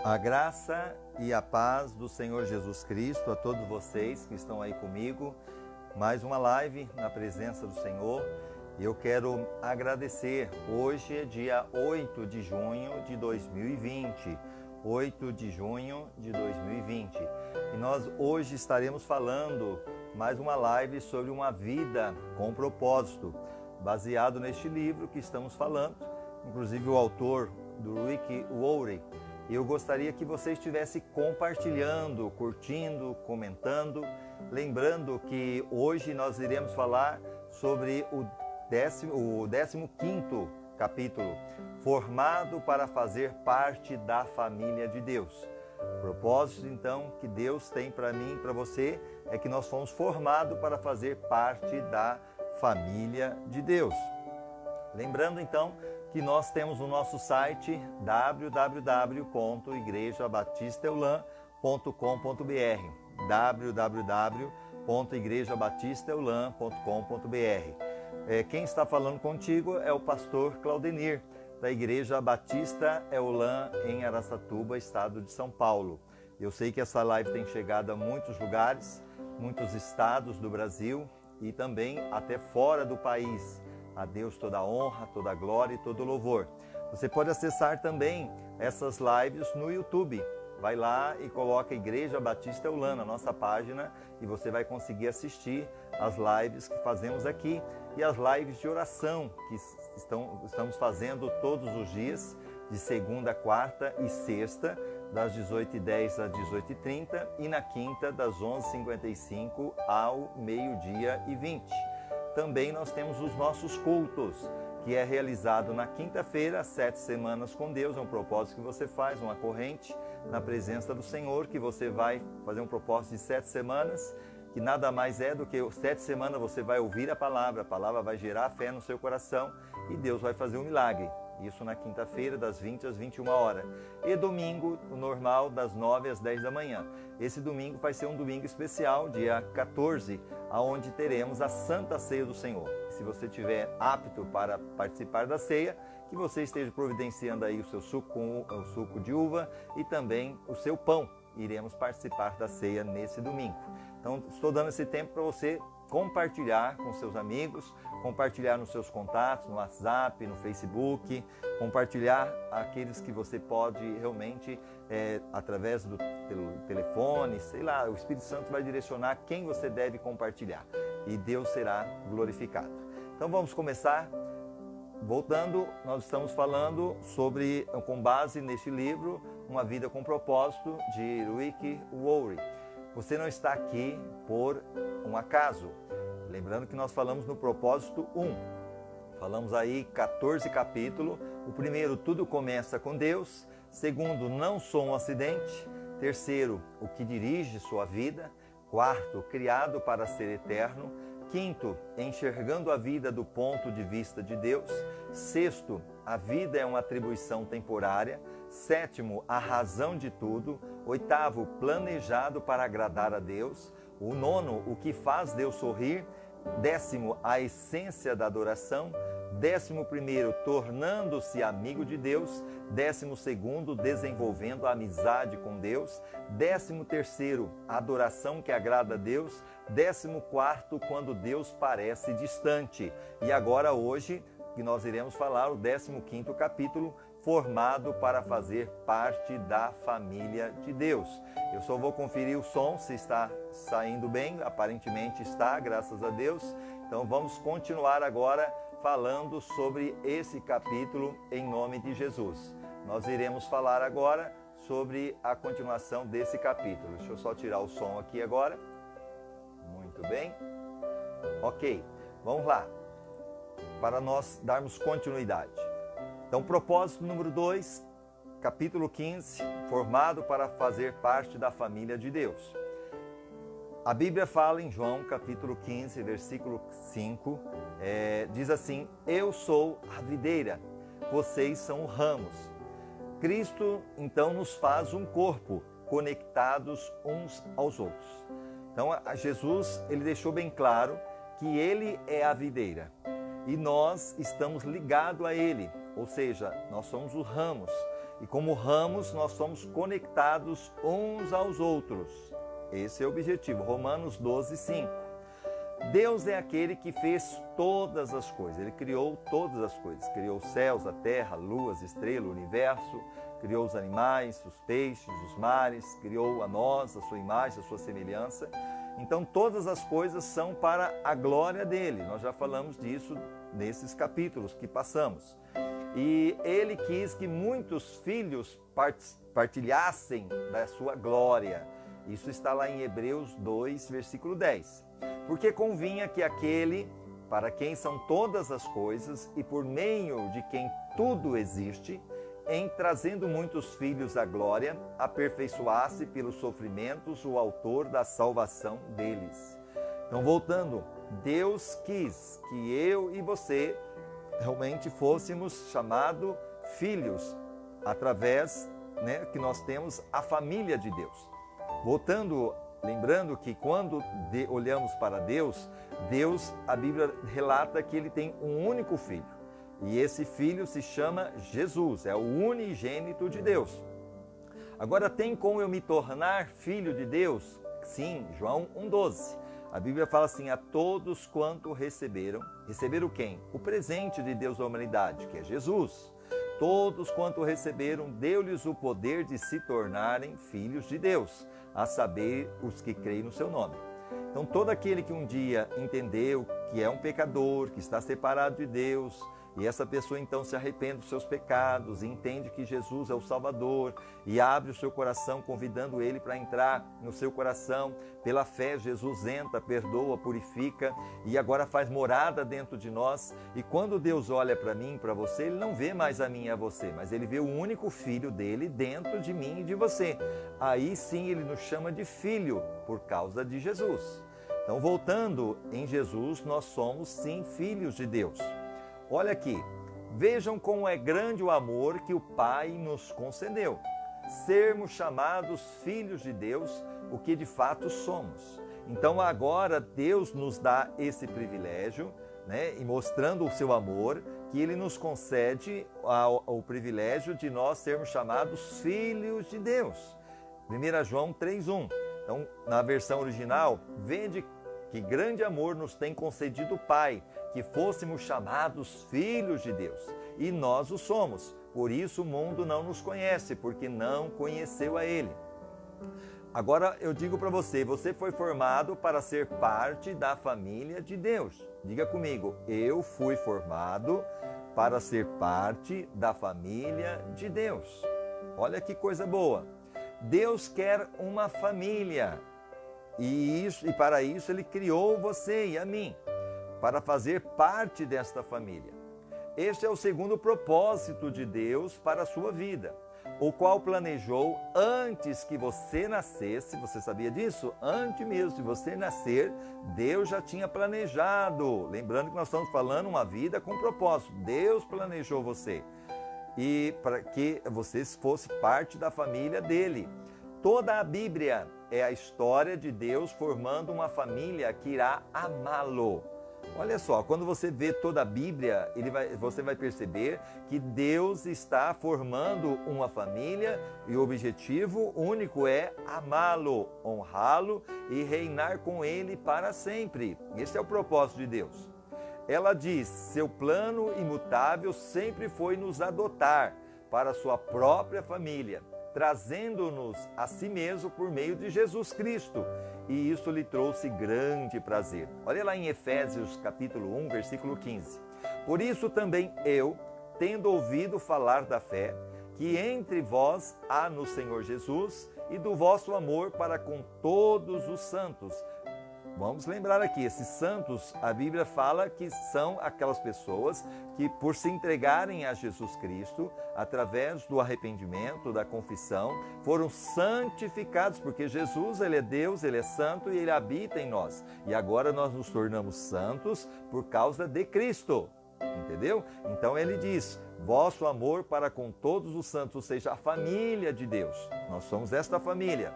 A graça e a paz do Senhor Jesus Cristo a todos vocês que estão aí comigo. Mais uma live na presença do Senhor. Eu quero agradecer. Hoje é dia 8 de junho de 2020. 8 de junho de 2020. E nós hoje estaremos falando mais uma live sobre uma vida com propósito, baseado neste livro que estamos falando. Inclusive o autor do Rick Warren. Eu gostaria que você estivesse compartilhando, curtindo, comentando. Lembrando que hoje nós iremos falar sobre o 15º capítulo, formado para fazer parte da família de Deus. O propósito, então, que Deus tem para mim e para você é que nós fomos formados para fazer parte da família de Deus. Lembrando, então, que nós temos o nosso site www.igrejabatistaeulan.com.br www.igrejabatistaeulan.com.br Quem está falando contigo é o pastor Claudenir, da Igreja Batista Eulan, em Araçatuba, estado de São Paulo. Eu sei que essa live tem chegado a muitos lugares, muitos estados do Brasil e também até fora do país. A Deus toda a honra, toda a glória e todo o louvor. Você pode acessar também essas lives no YouTube. Vai lá e coloca Igreja Batista Eulan na nossa página e você vai conseguir assistir as lives que fazemos aqui e as lives de oração que estamos fazendo todos os dias, de segunda, quarta e sexta, das 18h10 às 18h30 e na quinta, das 11h55 ao meio-dia e 20. Também nós temos os nossos cultos, que é realizado na quinta-feira, 7 semanas com Deus. É um propósito que você faz, uma corrente na presença do Senhor, que você vai fazer um propósito de 7 semanas, que nada mais é do que 7 semanas você vai ouvir a palavra vai gerar fé no seu coração e Deus vai fazer um milagre. Isso na quinta-feira, das 20 às 21 horas. E domingo, o normal, das 9 às 10 da manhã. Esse domingo vai ser um domingo especial, dia 14, onde teremos a Santa Ceia do Senhor. Se você estiver apto para participar da ceia, que você esteja providenciando aí o seu suco, o suco de uva e também o seu pão. Iremos participar da ceia nesse domingo. Então, estou dando esse tempo para você compartilhar com seus amigos, compartilhar nos seus contatos, no WhatsApp, no Facebook, compartilhar aqueles que você pode realmente, através do telefone, sei lá, o Espírito Santo vai direcionar quem você deve compartilhar e Deus será glorificado. Então vamos começar. Voltando, nós estamos falando sobre, com base neste livro, Uma Vida com Propósito, de Rick Warren. Você não está aqui por um acaso. Lembrando que nós falamos no propósito 1. Falamos aí 14 capítulos. O primeiro, tudo começa com Deus. Segundo, não sou um acidente. Terceiro, o que dirige sua vida. Quarto, criado para ser eterno. Quinto, enxergando a vida do ponto de vista de Deus. Sexto, a vida é uma atribuição temporária. Sétimo, a razão de tudo. Oitavo, planejado para agradar a Deus. O nono, o que faz Deus sorrir. Décimo, a essência da adoração. 11º, tornando-se amigo de Deus. 12º, desenvolvendo a amizade com Deus. 13º, adoração que agrada a Deus. 14º, quando Deus parece distante. E agora hoje, que nós iremos falar o 15º capítulo, formado para fazer parte da família de Deus. Eu só vou conferir o som, se está saindo bem, aparentemente está, graças a Deus. Então vamos continuar agora falando sobre esse capítulo em nome de Jesus. Nós iremos falar agora sobre a continuação desse capítulo. Deixa eu só tirar o som aqui agora. Muito bem. Ok, vamos lá, para nós darmos continuidade. Então, propósito número 2, capítulo 15, formado para fazer parte da família de Deus. A Bíblia fala em João, capítulo 15, versículo 5, diz assim: eu sou a videira, vocês são os ramos. Cristo, então, nos faz um corpo, conectados uns aos outros. Então, Jesus, ele deixou bem claro que ele é a videira e nós estamos ligados a ele, ou seja, nós somos os ramos. E como ramos, nós somos conectados uns aos outros. Esse é o objetivo. Romanos 12, 5. Deus é aquele que fez todas as coisas. Ele criou todas as coisas. Criou os céus, a terra, a lua, as estrelas, o universo. Criou os animais, os peixes, os mares. Criou a nós, a sua imagem, a sua semelhança. Então todas as coisas são para a glória dele. Nós já falamos disso nesses capítulos que passamos. E ele quis que muitos filhos partilhassem da sua glória. Isso está lá em Hebreus 2, versículo 10. Porque convinha que aquele para quem são todas as coisas e por meio de quem tudo existe, em trazendo muitos filhos à glória, aperfeiçoasse pelos sofrimentos o autor da salvação deles. Então, voltando, Deus quis que eu e você realmente fôssemos chamados filhos, através, que nós temos a família de Deus. Voltando, lembrando que quando olhamos para Deus, a Bíblia relata que ele tem um único filho. E esse filho se chama Jesus, é o unigênito de Deus. Agora, tem como eu me tornar filho de Deus? Sim, João 1,12. A Bíblia fala assim, a todos quanto receberam. Receberam quem? O presente de Deus à humanidade, que é Jesus. Todos quanto receberam, deu-lhes o poder de se tornarem filhos de Deus, a saber, os que creem no seu nome. Então, todo aquele que um dia entendeu que é um pecador, que está separado de Deus, e essa pessoa então se arrepende dos seus pecados, entende que Jesus é o Salvador e abre o seu coração convidando ele para entrar no seu coração. Pela fé, Jesus entra, perdoa, purifica e agora faz morada dentro de nós. E quando Deus olha para mim e para você, ele não vê mais a mim e a você, mas ele vê o único filho dele dentro de mim e de você. Aí sim ele nos chama de filho por causa de Jesus. Então, voltando em Jesus, nós somos sim filhos de Deus. Olha aqui, vejam como é grande o amor que o Pai nos concedeu. Sermos chamados filhos de Deus, o que de fato somos. Então agora Deus nos dá esse privilégio, e mostrando o seu amor, que Ele nos concede o privilégio de nós sermos chamados filhos de Deus. 1 João 3,1. Então, na versão original, vede que grande amor nos tem concedido o Pai, que fôssemos chamados filhos de Deus. E nós o somos. Por isso o mundo não nos conhece, porque não conheceu a Ele. Agora eu digo para você, você foi formado para ser parte da família de Deus. Diga comigo, eu fui formado para ser parte da família de Deus. Olha que coisa boa. Deus quer uma família. E para isso Ele criou você e a mim, para fazer parte desta família. Este é o segundo propósito de Deus para a sua vida, o qual planejou antes que você nascesse. Você sabia disso? Antes mesmo de você nascer, Deus já tinha planejado. Lembrando que nós estamos falando uma vida com propósito. Deus planejou você e para que você fosse parte da família dele. Toda a Bíblia é a história de Deus formando uma família que irá amá-lo. Olha só, quando você vê toda a Bíblia, você vai perceber que Deus está formando uma família e o objetivo único é amá-lo, honrá-lo e reinar com ele para sempre. Esse é o propósito de Deus. Ela diz, seu plano imutável sempre foi nos adotar para a sua própria família, trazendo-nos a si mesmo por meio de Jesus Cristo. E isso lhe trouxe grande prazer. Olha lá em Efésios capítulo 1, versículo 15. Por isso também eu, tendo ouvido falar da fé, que entre vós há no Senhor Jesus, e do vosso amor para com todos os santos. Vamos lembrar aqui, esses santos, a Bíblia fala que são aquelas pessoas que, por se entregarem a Jesus Cristo, através do arrependimento, da confissão, foram santificados, porque Jesus, Ele é Deus, Ele é santo e Ele habita em nós. E agora nós nos tornamos santos por causa de Cristo, entendeu? Então Ele diz, vosso amor para com todos os santos, ou seja, a família de Deus. Nós somos esta família.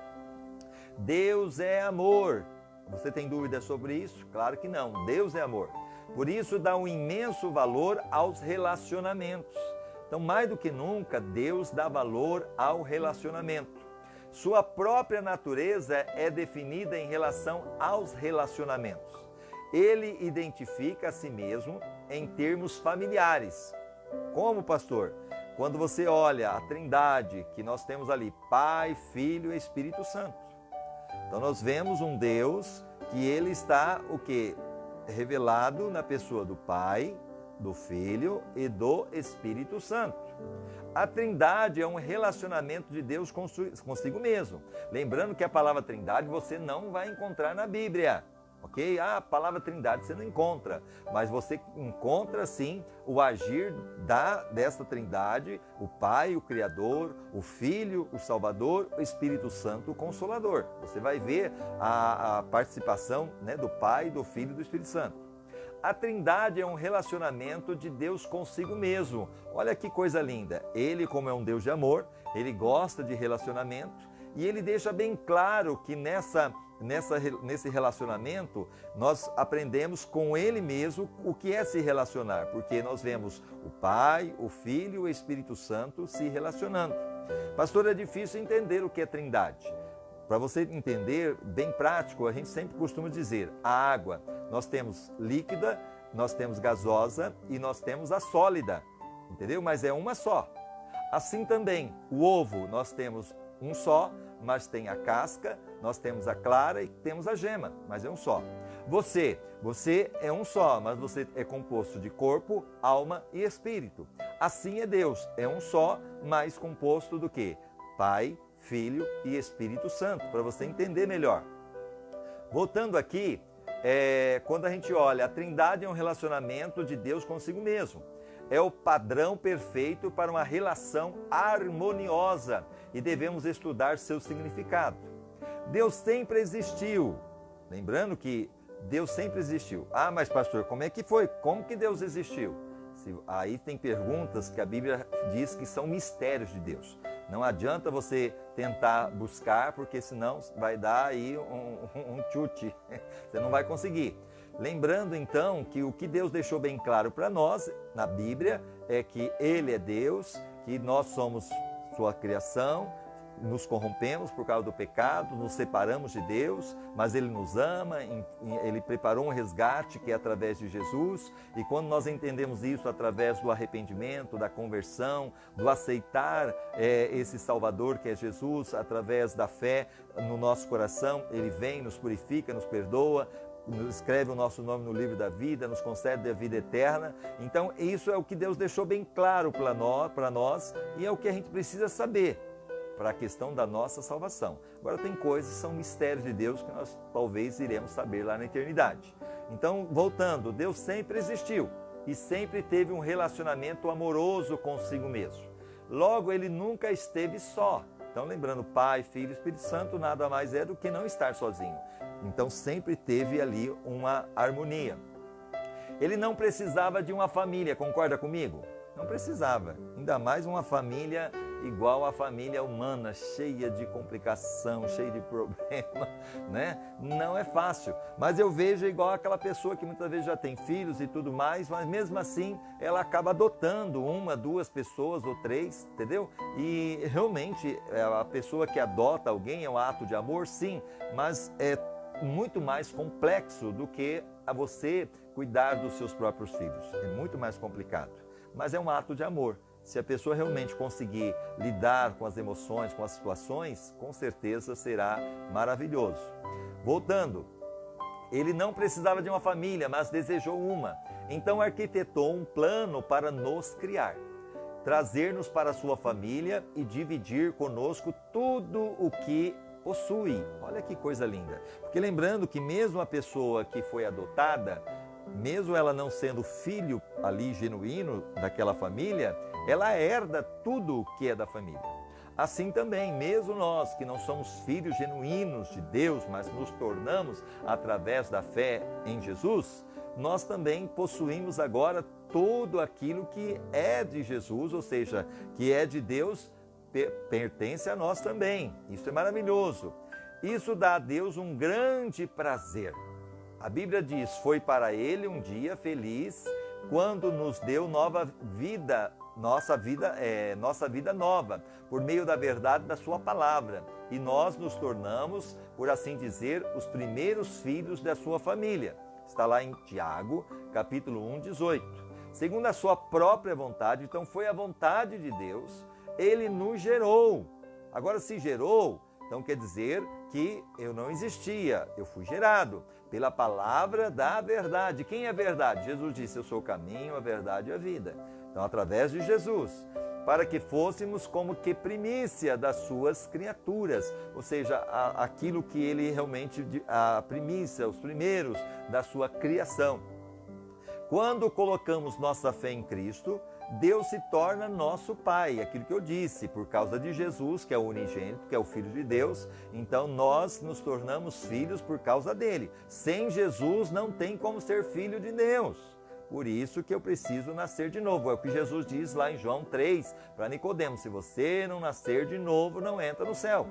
Deus é amor. Você tem dúvida sobre isso? Claro que não. Deus é amor. Por isso dá um imenso valor aos relacionamentos. Então, mais do que nunca, Deus dá valor ao relacionamento. Sua própria natureza é definida em relação aos relacionamentos. Ele identifica a si mesmo em termos familiares. Como, pastor? Quando você olha a Trindade, que nós temos ali, Pai, Filho e Espírito Santo. Então nós vemos um Deus que ele está, o quê? Revelado na pessoa do Pai, do Filho e do Espírito Santo. A Trindade é um relacionamento de Deus consigo mesmo. Lembrando que a palavra Trindade você não vai encontrar na Bíblia. Ok? A palavra Trindade você não encontra, mas você encontra sim o agir desta Trindade, o Pai, o Criador, o Filho, o Salvador, o Espírito Santo, o Consolador. Você vai ver a participação, né, do Pai, do Filho e do Espírito Santo. A Trindade é um relacionamento de Deus consigo mesmo. Olha que coisa linda. Ele, como é um Deus de amor, ele gosta de relacionamento e ele deixa bem claro que nesse relacionamento, nós aprendemos com Ele mesmo o que é se relacionar, porque nós vemos o Pai, o Filho e o Espírito Santo se relacionando. Pastor, é difícil entender o que é Trindade. Para você entender, bem prático, a gente sempre costuma dizer, a água, nós temos líquida, nós temos gasosa e nós temos a sólida, entendeu? Mas é uma só. Assim também, o ovo, nós temos um só, mas tem a casca, nós temos a clara e temos a gema, mas é um só. Você é um só, mas você é composto de corpo, alma e espírito. Assim é Deus, é um só, mas composto do quê? Pai, Filho e Espírito Santo, para você entender melhor. Voltando aqui, quando a gente olha, a Trindade é um relacionamento de Deus consigo mesmo. É o padrão perfeito para uma relação harmoniosa e devemos estudar seu significado. Deus sempre existiu. Lembrando que Deus sempre existiu. Ah, mas pastor, como é que foi? Como que Deus existiu? Aí tem perguntas que a Bíblia diz que são mistérios de Deus. Não adianta você tentar buscar, porque senão vai dar aí um chute. Você não vai conseguir. Lembrando então que o que Deus deixou bem claro para nós na Bíblia é que Ele é Deus, que nós somos sua criação, nos corrompemos por causa do pecado, nos separamos de Deus, mas Ele nos ama, Ele preparou um resgate que é através de Jesus, e quando nós entendemos isso através do arrependimento, da conversão, do aceitar esse Salvador que é Jesus, através da fé no nosso coração, Ele vem, nos purifica, nos perdoa, escreve o nosso nome no livro da vida, nos concede a vida eterna. Então isso é o que Deus deixou bem claro para nós e é o que a gente precisa saber para a questão da nossa salvação. Agora tem coisas que são mistérios de Deus que nós talvez iremos saber lá na eternidade. Então, voltando, Deus sempre existiu e sempre teve um relacionamento amoroso consigo mesmo. Logo, Ele nunca esteve só. Então, lembrando, Pai, Filho e Espírito Santo nada mais é do que não estar sozinho. Então, sempre teve ali uma harmonia. Ele não precisava de uma família, concorda comigo? Não precisava, ainda mais uma família igual à família humana, cheia de complicação, cheia de problema, né? Não é fácil, mas eu vejo igual aquela pessoa que muitas vezes já tem filhos e tudo mais, mas mesmo assim ela acaba adotando uma, duas pessoas ou três, entendeu? E realmente a pessoa que adota alguém é um ato de amor, sim, mas é muito mais complexo do que a você cuidar dos seus próprios filhos, é muito mais complicado. Mas é um ato de amor. Se a pessoa realmente conseguir lidar com as emoções, com as situações, com certeza será maravilhoso. Voltando, ele não precisava de uma família, mas desejou uma. Então arquitetou um plano para nos criar, trazer-nos para a sua família e dividir conosco tudo o que possui. Olha que coisa linda. Porque lembrando que mesmo a pessoa que foi adotada, mesmo ela não sendo filho ali genuíno daquela família, ela herda tudo que é da família. Assim também, mesmo nós que não somos filhos genuínos de Deus, mas nos tornamos através da fé em Jesus, nós também possuímos agora tudo aquilo que é de Jesus, ou seja, que é de Deus, pertence a nós também. Isso é maravilhoso. Isso dá a Deus um grande prazer. A Bíblia diz, foi para Ele um dia feliz quando nos deu nova vida nossa vida nova, por meio da verdade da sua palavra. E nós nos tornamos, por assim dizer, os primeiros filhos da sua família. Está lá em Tiago, capítulo 1, 18. Segundo a sua própria vontade, então foi a vontade de Deus, ele nos gerou. Agora, se gerou, então quer dizer que eu não existia, eu fui gerado pela palavra da verdade. Quem é a verdade? Jesus disse, eu sou o caminho, a verdade e a vida. Então, através de Jesus, para que fôssemos como que primícia das suas criaturas, ou seja, aquilo que ele realmente, a primícia, os primeiros da sua criação. Quando colocamos nossa fé em Cristo, Deus se torna nosso Pai, aquilo que eu disse, por causa de Jesus, que é o unigênito, que é o Filho de Deus, então nós nos tornamos filhos por causa dele. Sem Jesus não tem como ser filho de Deus. Por isso que eu preciso nascer de novo. É o que Jesus diz lá em João 3, para Nicodemo, se você não nascer de novo, não entra no céu.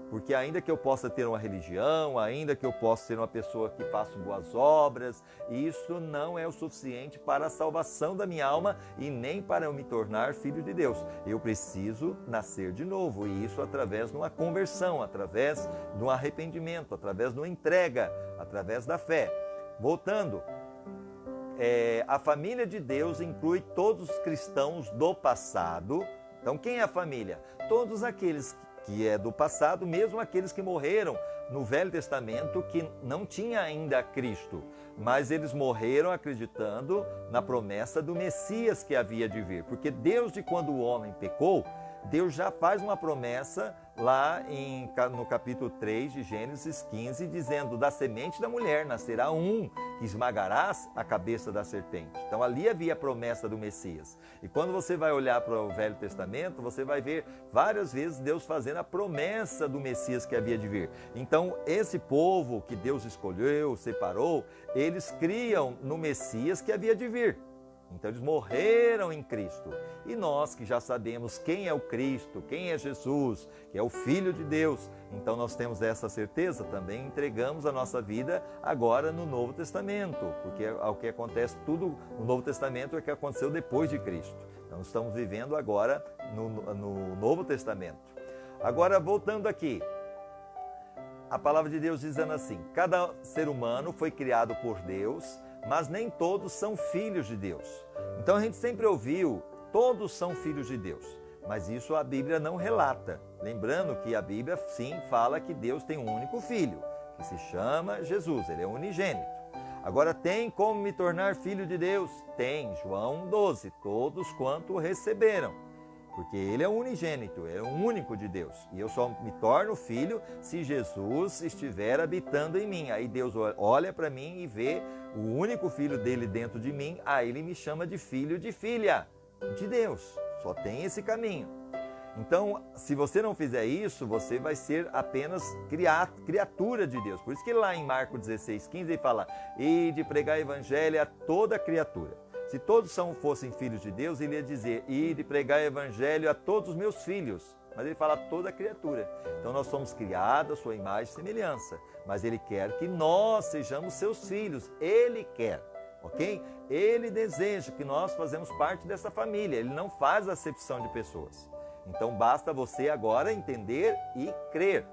Porque ainda que eu possa ter uma religião, ainda que eu possa ser uma pessoa que faça boas obras, isso não é o suficiente para a salvação da minha alma e nem para eu me tornar filho de Deus. Eu preciso nascer de novo, e isso através de uma conversão, através de um arrependimento, através de uma entrega, através da fé. Voltando, a família de Deus inclui todos os cristãos do passado. Então, quem é a família? Todos aqueles que é do passado, mesmo aqueles que morreram no Velho Testamento, que não tinha ainda Cristo, mas eles morreram acreditando na promessa do Messias que havia de vir, porque desde quando o homem pecou, Deus já faz uma promessa lá no capítulo 3 de Gênesis 15, dizendo, da semente da mulher nascerá um que esmagará a cabeça da serpente. Então ali havia a promessa do Messias. E quando você vai olhar para o Velho Testamento, você vai ver várias vezes Deus fazendo a promessa do Messias que havia de vir. Então esse povo que Deus escolheu, separou, eles criam no Messias que havia de vir. Então eles morreram em Cristo. E nós que já sabemos quem é o Cristo, quem é Jesus, que é o Filho de Deus, então nós temos essa certeza, também entregamos a nossa vida agora no Novo Testamento, porque o que acontece tudo no Novo Testamento é o que aconteceu depois de Cristo. Então estamos vivendo agora no Novo Testamento. Agora voltando aqui, a palavra de Deus dizendo assim, cada ser humano foi criado por Deus, mas nem todos são filhos de Deus. Então a gente sempre ouviu, todos são filhos de Deus, mas isso a Bíblia não relata. Lembrando que a Bíblia sim fala que Deus tem um único filho, que se chama Jesus, ele é unigênito. Agora, tem como me tornar filho de Deus? Tem, João 12, todos quanto o receberam. Porque ele é unigênito, é o único de Deus. E eu só me torno filho se Jesus estiver habitando em mim. Aí Deus olha para mim e vê o único filho dele dentro de mim. Aí ele me chama de filho, de filha de Deus. Só tem esse caminho. Então, se você não fizer isso, você vai ser apenas criatura de Deus. Por isso que lá em Marcos 16, 15 ele fala, ide pregar evangelho a toda criatura. Se todos fossem filhos de Deus, ele ia dizer, ide pregar evangelho a todos os meus filhos. Mas ele fala toda criatura. Então nós somos criados à sua imagem e semelhança. Mas ele quer que nós sejamos seus filhos. Ele quer, ok? Ele deseja que nós fazemos parte dessa família. Ele não faz acepção de pessoas. Então basta você agora entender e crer.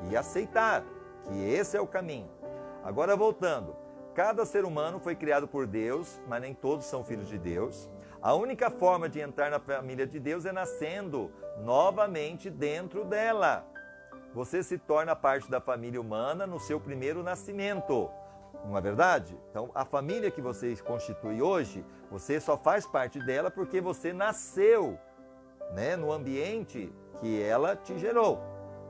E aceitar que esse é o caminho. Agora voltando. Cada ser humano foi criado por Deus, mas nem todos são filhos de Deus. A única forma de entrar na família de Deus é nascendo novamente dentro dela. Você se torna parte da família humana no seu primeiro nascimento. Não é verdade? Então, a família que você constitui hoje, você só faz parte dela porque você nasceu, né, no ambiente que ela te gerou.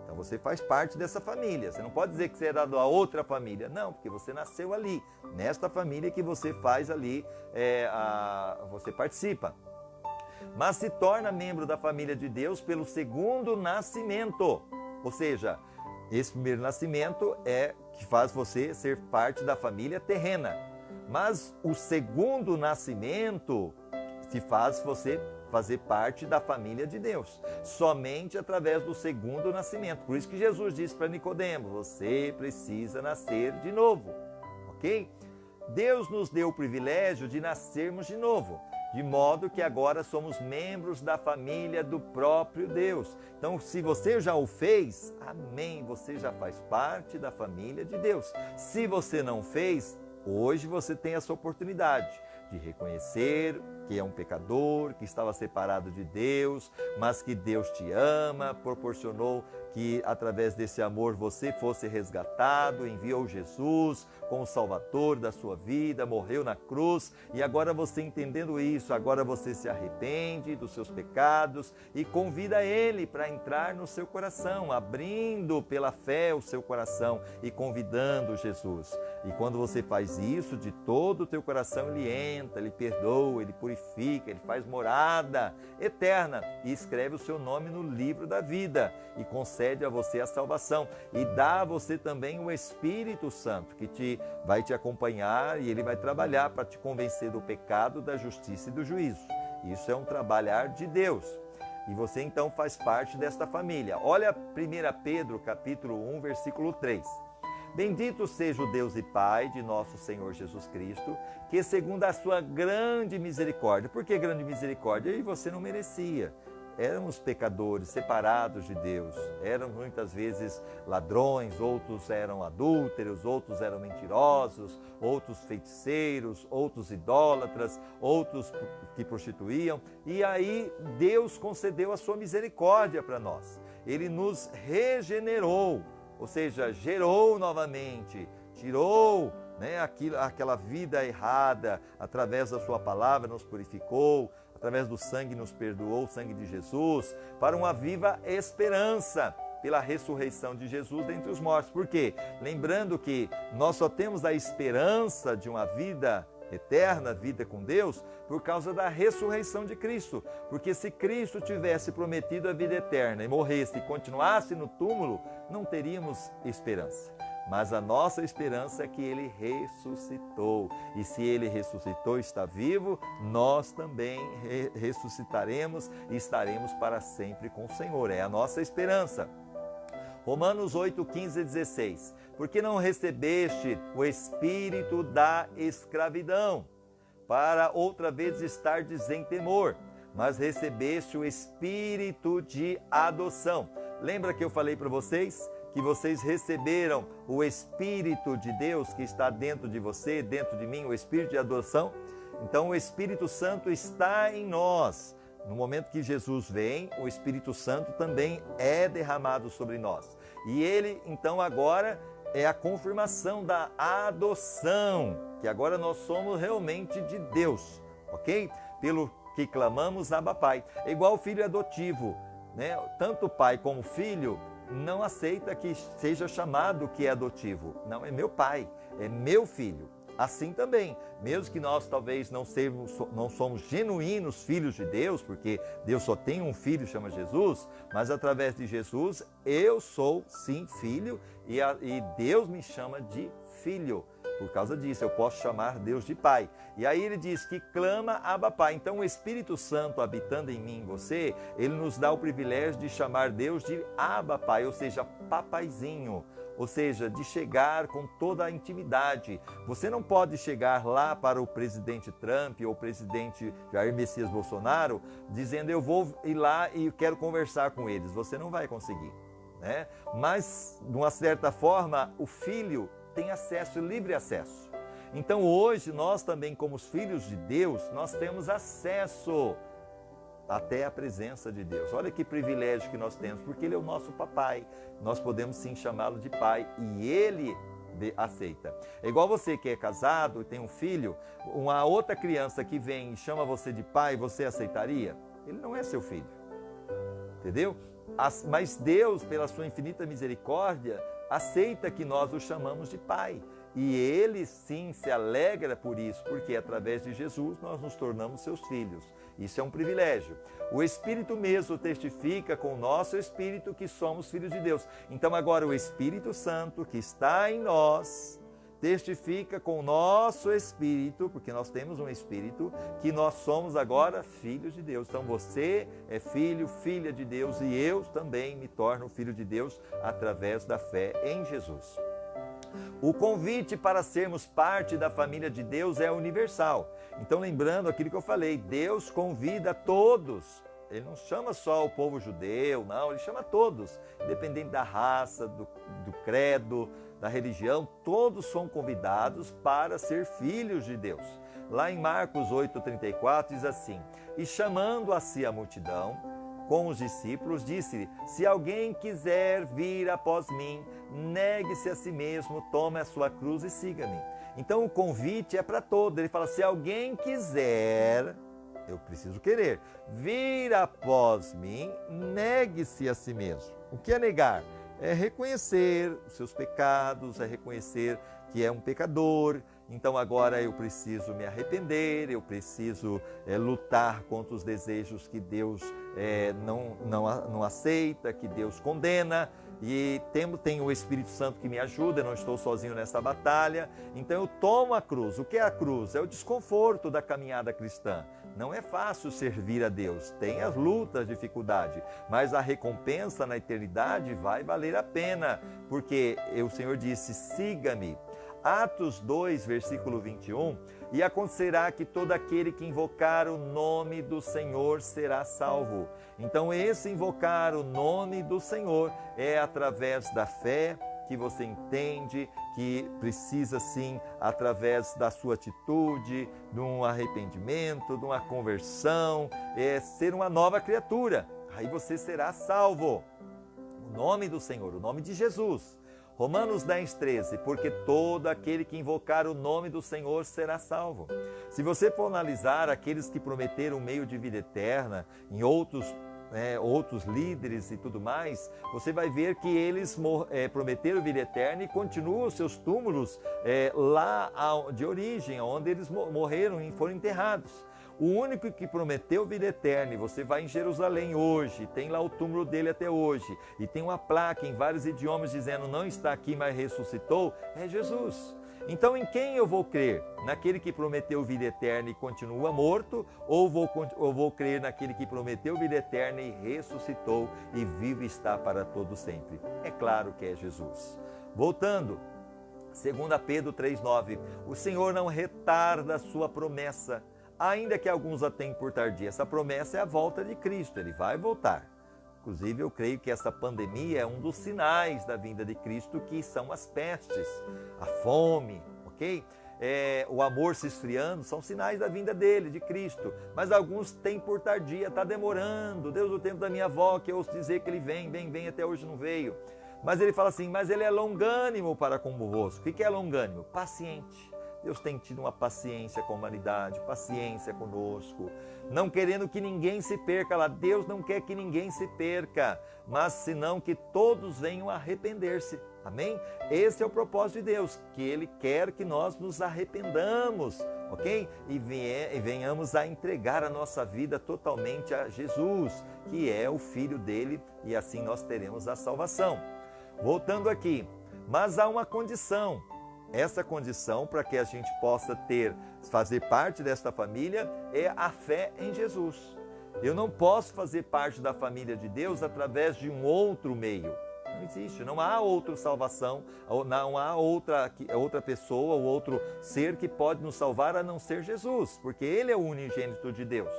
Então você faz parte dessa família. Você não pode dizer que você é da outra família. Não, porque você nasceu ali. Nesta família que você faz ali, você participa. Mas se torna membro da família de Deus pelo segundo nascimento. Ou seja, esse primeiro nascimento é que faz você ser parte da família terrena. Mas o segundo nascimento te faz você fazer parte da família de Deus, somente através do segundo nascimento. Por isso que Jesus disse para Nicodemo, você precisa nascer de novo, ok? Deus nos deu o privilégio de nascermos de novo. de modo que agora somos membros da família do próprio Deus. Então, se você já o fez, amém, você já faz parte da família de Deus. Se você não fez, hoje você tem essa oportunidade de reconhecer que é um pecador, que estava separado de Deus, mas que Deus te ama, proporcionou que através desse amor você fosse resgatado, enviou Jesus como Salvador da sua vida, morreu na cruz, e agora você entendendo isso, agora você se arrepende dos seus pecados e convida Ele para entrar no seu coração, abrindo pela fé o seu coração e convidando Jesus. E quando você faz isso, de todo o teu coração Ele entra, Ele perdoa, Ele purifica, Ele faz morada eterna e escreve o seu nome no livro da vida e concede a você a salvação e dá a você também o Espírito Santo que vai te acompanhar e ele vai trabalhar para te convencer do pecado, da justiça e do juízo. Isso é um trabalhar de Deus. E você então faz parte desta família. Olha 1 Pedro capítulo 1, versículo 3. Bendito seja o Deus e Pai de nosso Senhor Jesus Cristo, que segundo a sua grande misericórdia. Por que grande misericórdia? E você não merecia. Éramos pecadores, separados de Deus. Éramos muitas vezes ladrões, outros eram adúlteros, outros eram mentirosos, outros feiticeiros, outros idólatras, outros que prostituíam. E aí Deus concedeu a sua misericórdia para nós. Ele nos regenerou, ou seja, gerou novamente, tirou aquela vida errada, através da sua palavra nos purificou, através do sangue nos perdoou, o sangue de Jesus, para uma viva esperança pela ressurreição de Jesus dentre os mortos. Por quê? Lembrando que nós só temos a esperança de uma vida eterna, vida com Deus, por causa da ressurreição de Cristo. Porque se Cristo tivesse prometido a vida eterna e morresse e continuasse no túmulo, não teríamos esperança. Mas a nossa esperança é que Ele ressuscitou. E se Ele ressuscitou e está vivo, nós também ressuscitaremos e estaremos para sempre com o Senhor. É a nossa esperança. Romanos 8, 15 e 16. Porque não recebeste o espírito da escravidão, para outra vez estardes em temor, mas recebeste o espírito de adoção. Lembra que eu falei para vocês que vocês receberam o Espírito de Deus que está dentro de você, dentro de mim, o Espírito de adoção? Então o Espírito Santo está em nós. No momento que Jesus vem, o Espírito Santo também é derramado sobre nós. E ele, então, agora é a confirmação da adoção, que agora nós somos realmente de Deus, ok? Pelo que clamamos, Abba Pai. É igual o filho adotivo, né? Tanto o pai como o filho não aceita que seja chamado que é adotivo. Não, é meu pai, é meu filho. Assim também, mesmo que nós talvez não somos genuínos filhos de Deus, porque Deus só tem um filho, chama Jesus, mas através de Jesus eu sou sim filho e Deus me chama de filho. Por causa disso, eu posso chamar Deus de Pai. E aí ele diz que clama Abba Pai. Então o Espírito Santo habitando em mim, em você, ele nos dá o privilégio de chamar Deus de Abba Pai, ou seja, papaizinho. Ou seja, de chegar com toda a intimidade. Você não pode chegar lá para o presidente Trump ou o presidente Jair Messias Bolsonaro dizendo eu vou ir lá e quero conversar com eles. Você não vai conseguir, né? Mas, de uma certa forma, o filho tem acesso, livre acesso. Então hoje nós também, como os filhos de Deus, nós temos acesso até a presença de Deus. Olha que privilégio que nós temos, porque Ele é o nosso papai. Nós podemos sim chamá-lo de pai e Ele aceita. É igual você que é casado e tem um filho, uma outra criança que vem e chama você de pai, você aceitaria? Ele não é seu filho, entendeu? Mas Deus, pela sua infinita misericórdia, aceita que nós o chamamos de Pai. E Ele sim se alegra por isso, porque através de Jesus nós nos tornamos seus filhos. Isso é um privilégio. O Espírito mesmo testifica com o nosso Espírito que somos filhos de Deus. Então agora o Espírito Santo que está em nós testifica com o nosso Espírito, porque nós temos um Espírito, que nós somos agora filhos de Deus. Então você é filho, filha de Deus e eu também me torno filho de Deus através da fé em Jesus. O convite para sermos parte da família de Deus é universal. Então, lembrando aquilo que eu falei, Deus convida todos. Ele não chama só o povo judeu, não, ele chama todos, independente da raça, do credo, da religião, todos são convidados para ser filhos de Deus. Lá em Marcos 8,34 diz assim: e chamando a si a multidão, com os discípulos, disse-lhe: se alguém quiser vir após mim, negue-se a si mesmo, tome a sua cruz e siga-me. Então o convite é para todos. Ele fala: se alguém quiser, eu preciso querer, vir após mim, negue-se a si mesmo. O que é negar? É reconhecer os seus pecados, é reconhecer que é um pecador. Então agora eu preciso me arrepender, eu preciso lutar contra os desejos que Deus não aceita, que Deus condena. E tem o Espírito Santo que me ajuda, eu não estou sozinho nessa batalha. Então eu tomo a cruz. O que é a cruz? É o desconforto da caminhada cristã. Não é fácil servir a Deus, tem as lutas, dificuldade, mas a recompensa na eternidade vai valer a pena, porque o Senhor disse: siga-me. Atos 2, versículo 21, e acontecerá que todo aquele que invocar o nome do Senhor será salvo. Então esse invocar o nome do Senhor é através da fé, que você entende que precisa sim, através da sua atitude, de um arrependimento, de uma conversão, ser uma nova criatura. Aí você será salvo. O nome do Senhor, o nome de Jesus. Romanos 10, 13, porque todo aquele que invocar o nome do Senhor será salvo. Se você for analisar aqueles que prometeram o meio de vida eterna, em outros líderes e tudo mais, você vai ver que eles prometeram vida eterna e continuam os seus túmulos lá de origem, onde eles morreram e foram enterrados. O único que prometeu vida eterna, e você vai em Jerusalém hoje, tem lá o túmulo dele até hoje, e tem uma placa em vários idiomas dizendo: não está aqui, mas ressuscitou, é Jesus. Então em quem eu vou crer? Naquele que prometeu vida eterna e continua morto, ou vou crer naquele que prometeu vida eterna e ressuscitou e vive está para todo sempre? É claro que é Jesus. Voltando, 2 Pedro 3,9, o Senhor não retarda a sua promessa, ainda que alguns a tenham por tardia. Essa promessa é a volta de Cristo, Ele vai voltar. Inclusive, eu creio que essa pandemia é um dos sinais da vinda de Cristo, que são as pestes, a fome, ok? O amor se esfriando, são sinais da vinda dele, de Cristo. Mas alguns têm por tardia, está demorando. Deus, o tempo da minha avó, que eu ouço dizer que ele vem, até hoje não veio. Mas ele fala assim: mas ele é longânimo para convosco. O que é longânimo? Paciente. Deus tem tido uma paciência com a humanidade, paciência conosco, não querendo que ninguém se perca lá. Deus não quer que ninguém se perca, mas senão que todos venham a arrepender-se. Amém? Esse é o propósito de Deus, que Ele quer que nós nos arrependamos, ok? E venhamos a entregar a nossa vida totalmente a Jesus, que é o Filho dele, e assim nós teremos a salvação. Voltando aqui, mas há uma condição. Essa condição para que a gente possa fazer parte desta família é a fé em Jesus. Eu não posso fazer parte da família de Deus através de um outro meio. Não existe, não há outra salvação, não há outra pessoa ou outro ser que pode nos salvar a não ser Jesus, porque Ele é o unigênito de Deus.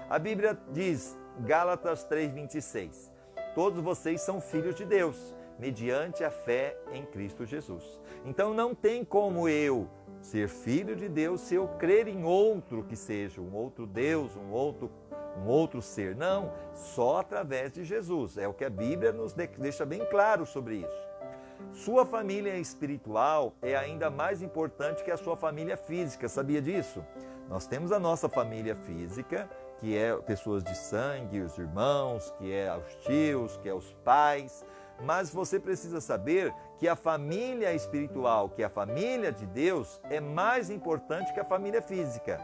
A Bíblia diz, Gálatas 3,26, todos vocês são filhos de Deus, mediante a fé em Cristo Jesus. Então não tem como eu ser filho de Deus se eu crer em outro que seja, um outro Deus, um outro ser. Não, só através de Jesus. É o que a Bíblia nos deixa bem claro sobre isso. Sua família espiritual é ainda mais importante que a sua família física, sabia disso? Nós temos a nossa família física, que é pessoas de sangue, os irmãos, que é os tios, que é os pais, mas você precisa saber que a família espiritual, que a família de Deus, é mais importante que a família física.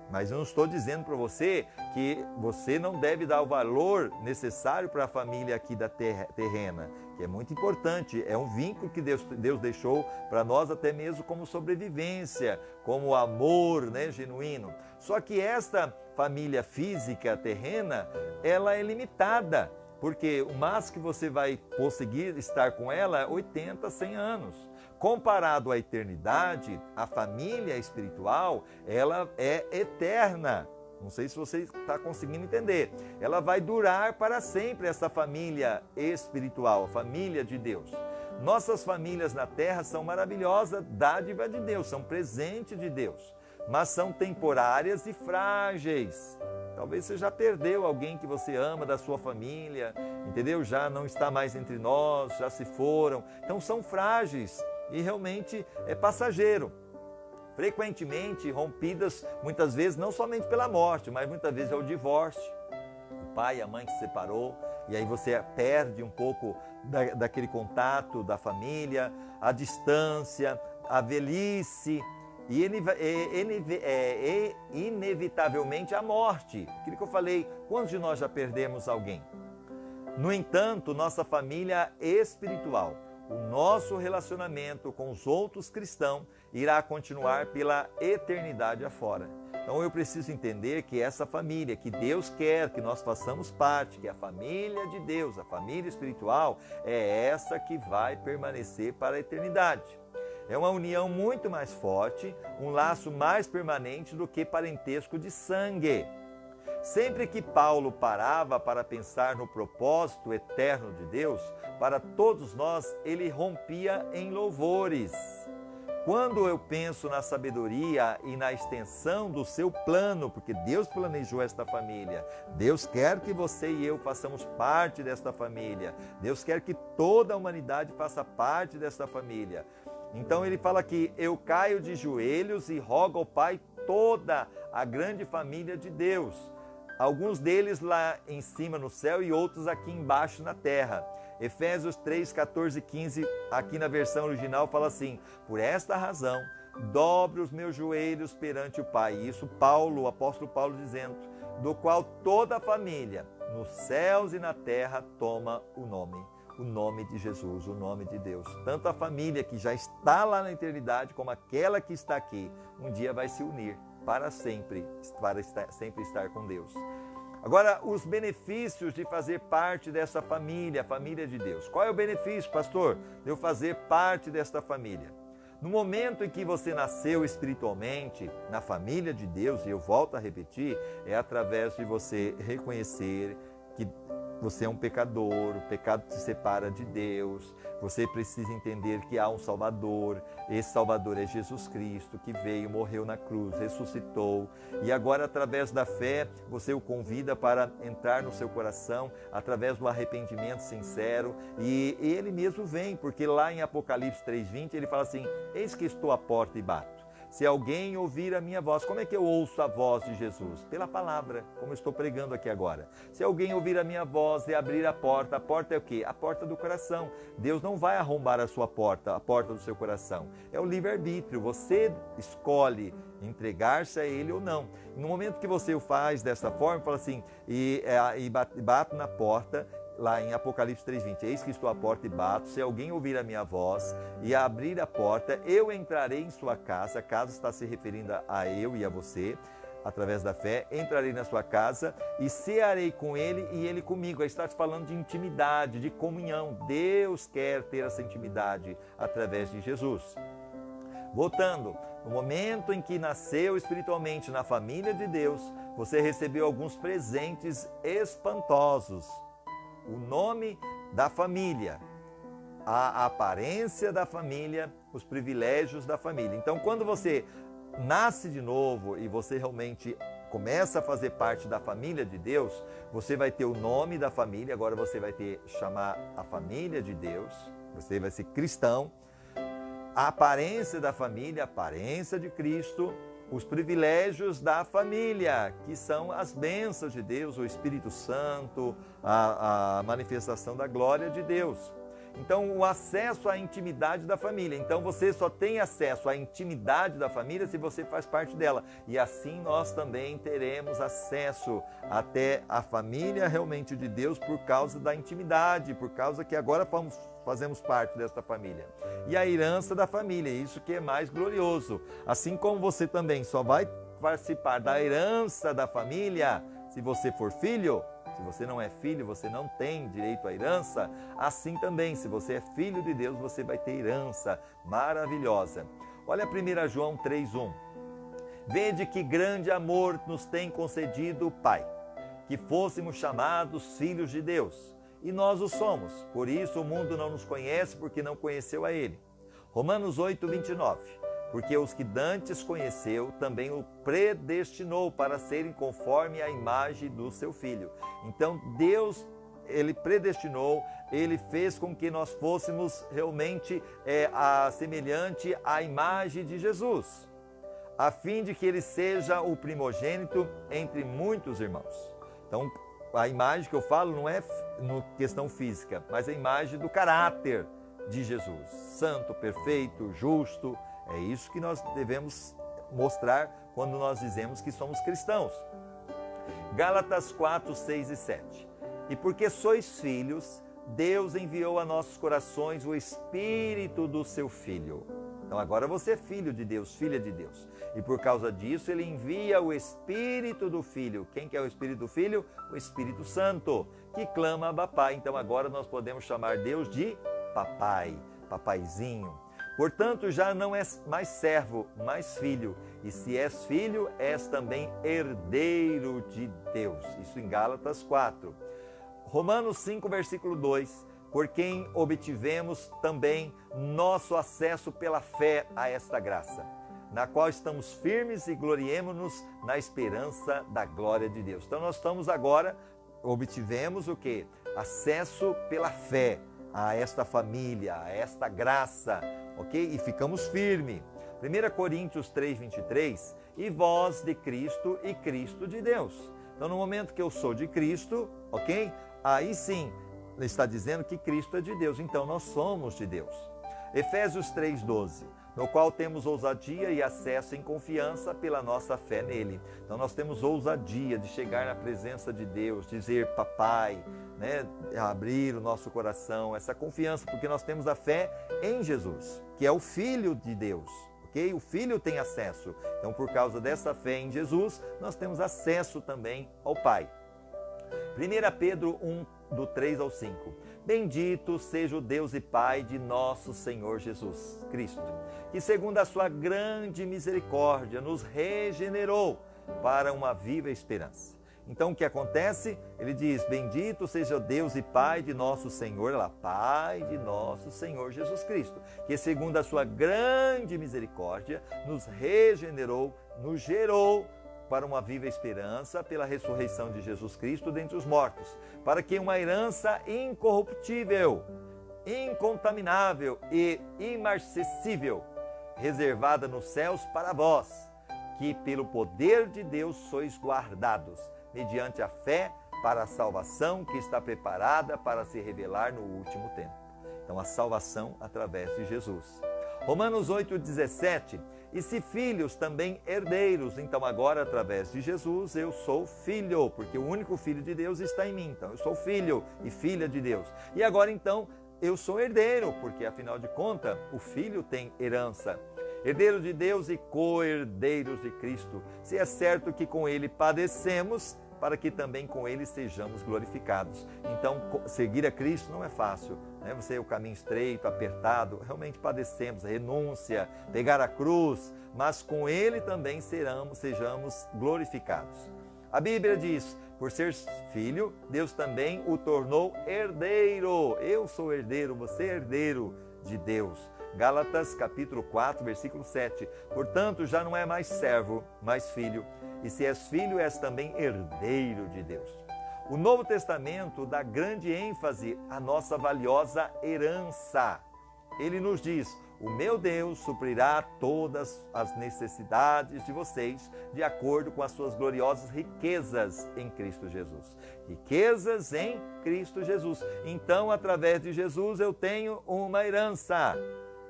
Mas eu não estou dizendo para você que você não deve dar o valor necessário para a família aqui da terrena, que é muito importante, é um vínculo que Deus deixou para nós até mesmo como sobrevivência, como amor, genuíno. Só que esta família física terrena, ela é limitada. Porque o máximo que você vai conseguir estar com ela é 80, 100 anos. Comparado à eternidade, a família espiritual, ela é eterna. Não sei se você está conseguindo entender. Ela vai durar para sempre, essa família espiritual, a família de Deus. Nossas famílias na terra são maravilhosas, dádiva de Deus, são presente de Deus, mas são temporárias e frágeis. Talvez você já perdeu alguém que você ama da sua família, entendeu? Já não está mais entre nós, já se foram. Então são frágeis e realmente é passageiro. Frequentemente rompidas, muitas vezes, não somente pela morte, mas muitas vezes é o divórcio. O pai e a mãe que se separou, e aí você perde um pouco daquele contato da família, a distância, a velhice e inevitavelmente a morte. Aquilo que eu falei, quantos de nós já perdemos alguém? No entanto, nossa família espiritual, o nosso relacionamento com os outros cristãos irá continuar pela eternidade afora. Então eu preciso entender que essa família, que Deus quer que nós façamos parte, que a família de Deus, a família espiritual, é essa que vai permanecer para a eternidade. É uma união muito mais forte, um laço mais permanente do que parentesco de sangue. Sempre que Paulo parava para pensar no propósito eterno de Deus, para todos nós, ele rompia em louvores. Quando eu penso na sabedoria e na extensão do seu plano, porque Deus planejou esta família, Deus quer que você e eu façamos parte desta família, Deus quer que toda a humanidade faça parte desta família. Então ele fala que eu caio de joelhos e rogo ao Pai toda a grande família de Deus. Alguns deles lá em cima no céu e outros aqui embaixo na terra. Efésios 3, 14 e 15, aqui na versão original, fala assim: por esta razão, dobre os meus joelhos perante o Pai. Isso Paulo, o apóstolo Paulo dizendo, do qual toda a família, nos céus e na terra, toma o nome de Jesus, o nome de Deus. Tanto a família que já está lá na eternidade, como aquela que está aqui, um dia vai se unir para sempre estar com Deus. Agora, os benefícios de fazer parte dessa família, a família de Deus. Qual é o benefício, pastor, de eu fazer parte desta família? No momento em que você nasceu espiritualmente na família de Deus, e eu volto a repetir, é através de você reconhecer que você é um pecador, o pecado te separa de Deus, você precisa entender que há um Salvador, esse Salvador é Jesus Cristo, que veio, morreu na cruz, ressuscitou, e agora através da fé, você o convida para entrar no seu coração, através do arrependimento sincero, e ele mesmo vem, porque lá em Apocalipse 3:20, ele fala assim: eis que estou à porta e bato. Se alguém ouvir a minha voz, como é que eu ouço a voz de Jesus? Pela palavra, como eu estou pregando aqui agora. Se alguém ouvir a minha voz e abrir a porta é o quê? A porta do coração. Deus não vai arrombar a sua porta, a porta do seu coração. É o livre-arbítrio, você escolhe entregar-se a Ele ou não. No momento que você o faz dessa forma, fala assim, e bato na porta, lá em Apocalipse 3:20, eis que estou à porta e bato, se alguém ouvir a minha voz e abrir a porta, eu entrarei em sua casa. A casa está se referindo a eu e a você, através da fé, entrarei na sua casa e cearei com ele e ele comigo. Aí está falando de intimidade, de comunhão. Deus quer ter essa intimidade através de Jesus. Voltando, no momento em que nasceu espiritualmente na família de Deus, você recebeu alguns presentes espantosos. O nome da família, a aparência da família, os privilégios da família. Então, quando você nasce de novo e você realmente começa a fazer parte da família de Deus, você vai ter o nome da família, agora você vai chamar a família de Deus, você vai ser cristão. A aparência da família, a aparência de Cristo, os privilégios da família, que são as bênçãos de Deus, o Espírito Santo, a manifestação da glória de Deus. Então, o acesso à intimidade da família. Então, você só tem acesso à intimidade da família se você faz parte dela. E assim nós também teremos acesso até a família realmente de Deus por causa da intimidade, por causa que agora fazemos parte desta família. E a herança da família, isso que é mais glorioso. Assim como você também só vai participar da herança da família se você for filho, Se você não é filho, você não tem direito à herança. Assim também, se você é filho de Deus, você vai ter herança maravilhosa. Olha 1 João 3,1. Vede que grande amor nos tem concedido o Pai, que fôssemos chamados filhos de Deus. E nós o somos. Por isso o mundo não nos conhece, porque não conheceu a Ele. Romanos 8:29. Porque os que dantes conheceu, também o predestinou para serem conforme a imagem do seu Filho. Então Deus, Ele predestinou, Ele fez com que nós fôssemos realmente semelhante à imagem de Jesus, a fim de que Ele seja o primogênito entre muitos irmãos. Então, a imagem que eu falo não é no questão física, mas a imagem do caráter de Jesus. Santo, perfeito, justo. É isso que nós devemos mostrar quando nós dizemos que somos cristãos. Gálatas 4, 6 e 7. E porque sois filhos, Deus enviou a nossos corações o Espírito do seu Filho. Então agora você é filho de Deus, filha de Deus. E por causa disso Ele envia o Espírito do Filho. Quem que é o Espírito do Filho? O Espírito Santo, que clama Abba Pai. Então agora nós podemos chamar Deus de papai, papaizinho. Portanto, já não és mais servo, mas filho. E se és filho, és também herdeiro de Deus. Isso em Gálatas 4. Romanos 5, versículo 2. Por quem obtivemos também nosso acesso pela fé a esta graça, na qual estamos firmes e gloriemo-nos na esperança da glória de Deus. Então nós estamos agora, obtivemos o quê? Acesso pela fé a esta família, a esta graça, ok? E ficamos firmes. 1 Coríntios 3, 23, e vós de Cristo e Cristo de Deus. Então no momento que eu sou de Cristo, ok? Aí sim, ele está dizendo que Cristo é de Deus, então nós somos de Deus. Efésios 3,12, no qual temos ousadia e acesso em confiança pela nossa fé nele. Então nós temos ousadia de chegar na presença de Deus, dizer papai, né? Abrir o nosso coração, essa confiança, porque nós temos a fé em Jesus, que é o Filho de Deus. Okay? O Filho tem acesso. Então por causa dessa fé em Jesus, nós temos acesso também ao Pai. 1 Pedro 1, do 3 ao 5. Bendito seja o Deus e Pai de nosso Senhor Jesus Cristo, que segundo a sua grande misericórdia nos regenerou para uma viva esperança. Então o que acontece? Ele diz, bendito seja o Deus e Pai de nosso Senhor, Pai de nosso Senhor Jesus Cristo, que segundo a sua grande misericórdia nos regenerou, nos gerou para uma viva esperança pela ressurreição de Jesus Cristo dentre os mortos, para que uma herança incorruptível, incontaminável e imarcessível, reservada nos céus para vós, que pelo poder de Deus sois guardados, mediante a fé para a salvação que está preparada para se revelar no último tempo. Então a salvação através de Jesus. Romanos 8,17, e se filhos, também herdeiros. Então agora, através de Jesus, eu sou filho, porque o único Filho de Deus está em mim. Então eu sou filho e filha de Deus. E agora então, eu sou herdeiro, porque afinal de contas, o Filho tem herança. Herdeiro de Deus e co-herdeiros de Cristo. Se é certo que com Ele padecemos, para que também com Ele sejamos glorificados. Então, seguir a Cristo não é fácil, né? Você é o caminho estreito, apertado, realmente padecemos, renúncia, pegar a cruz, mas com Ele também sejamos glorificados. A Bíblia diz, por ser filho, Deus também o tornou herdeiro. Eu sou herdeiro, você é herdeiro de Deus. Gálatas capítulo 4, versículo 7. Portanto, já não é mais servo, mas filho. E se és filho, és também herdeiro de Deus. O Novo Testamento dá grande ênfase à nossa valiosa herança. Ele nos diz, o meu Deus suprirá todas as necessidades de vocês, de acordo com as suas gloriosas riquezas em Cristo Jesus. Riquezas em Cristo Jesus. Então, através de Jesus, eu tenho uma herança.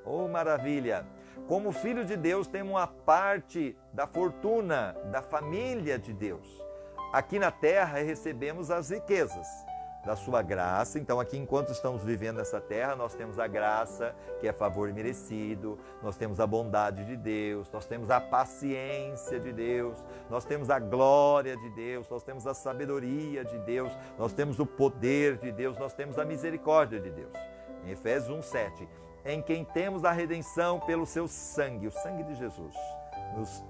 Oh, maravilha! Como filho de Deus, temos uma parte da fortuna da família de Deus. Aqui na terra recebemos as riquezas, da sua graça. Então aqui, enquanto estamos vivendo nessa terra, nós temos a graça, que é favor merecido, nós temos a bondade de Deus, nós temos a paciência de Deus, nós temos a glória de Deus, nós temos a sabedoria de Deus, nós temos o poder de Deus, nós temos a misericórdia de Deus. Em Efésios 1:7, em quem temos a redenção pelo seu sangue, o sangue de Jesus nos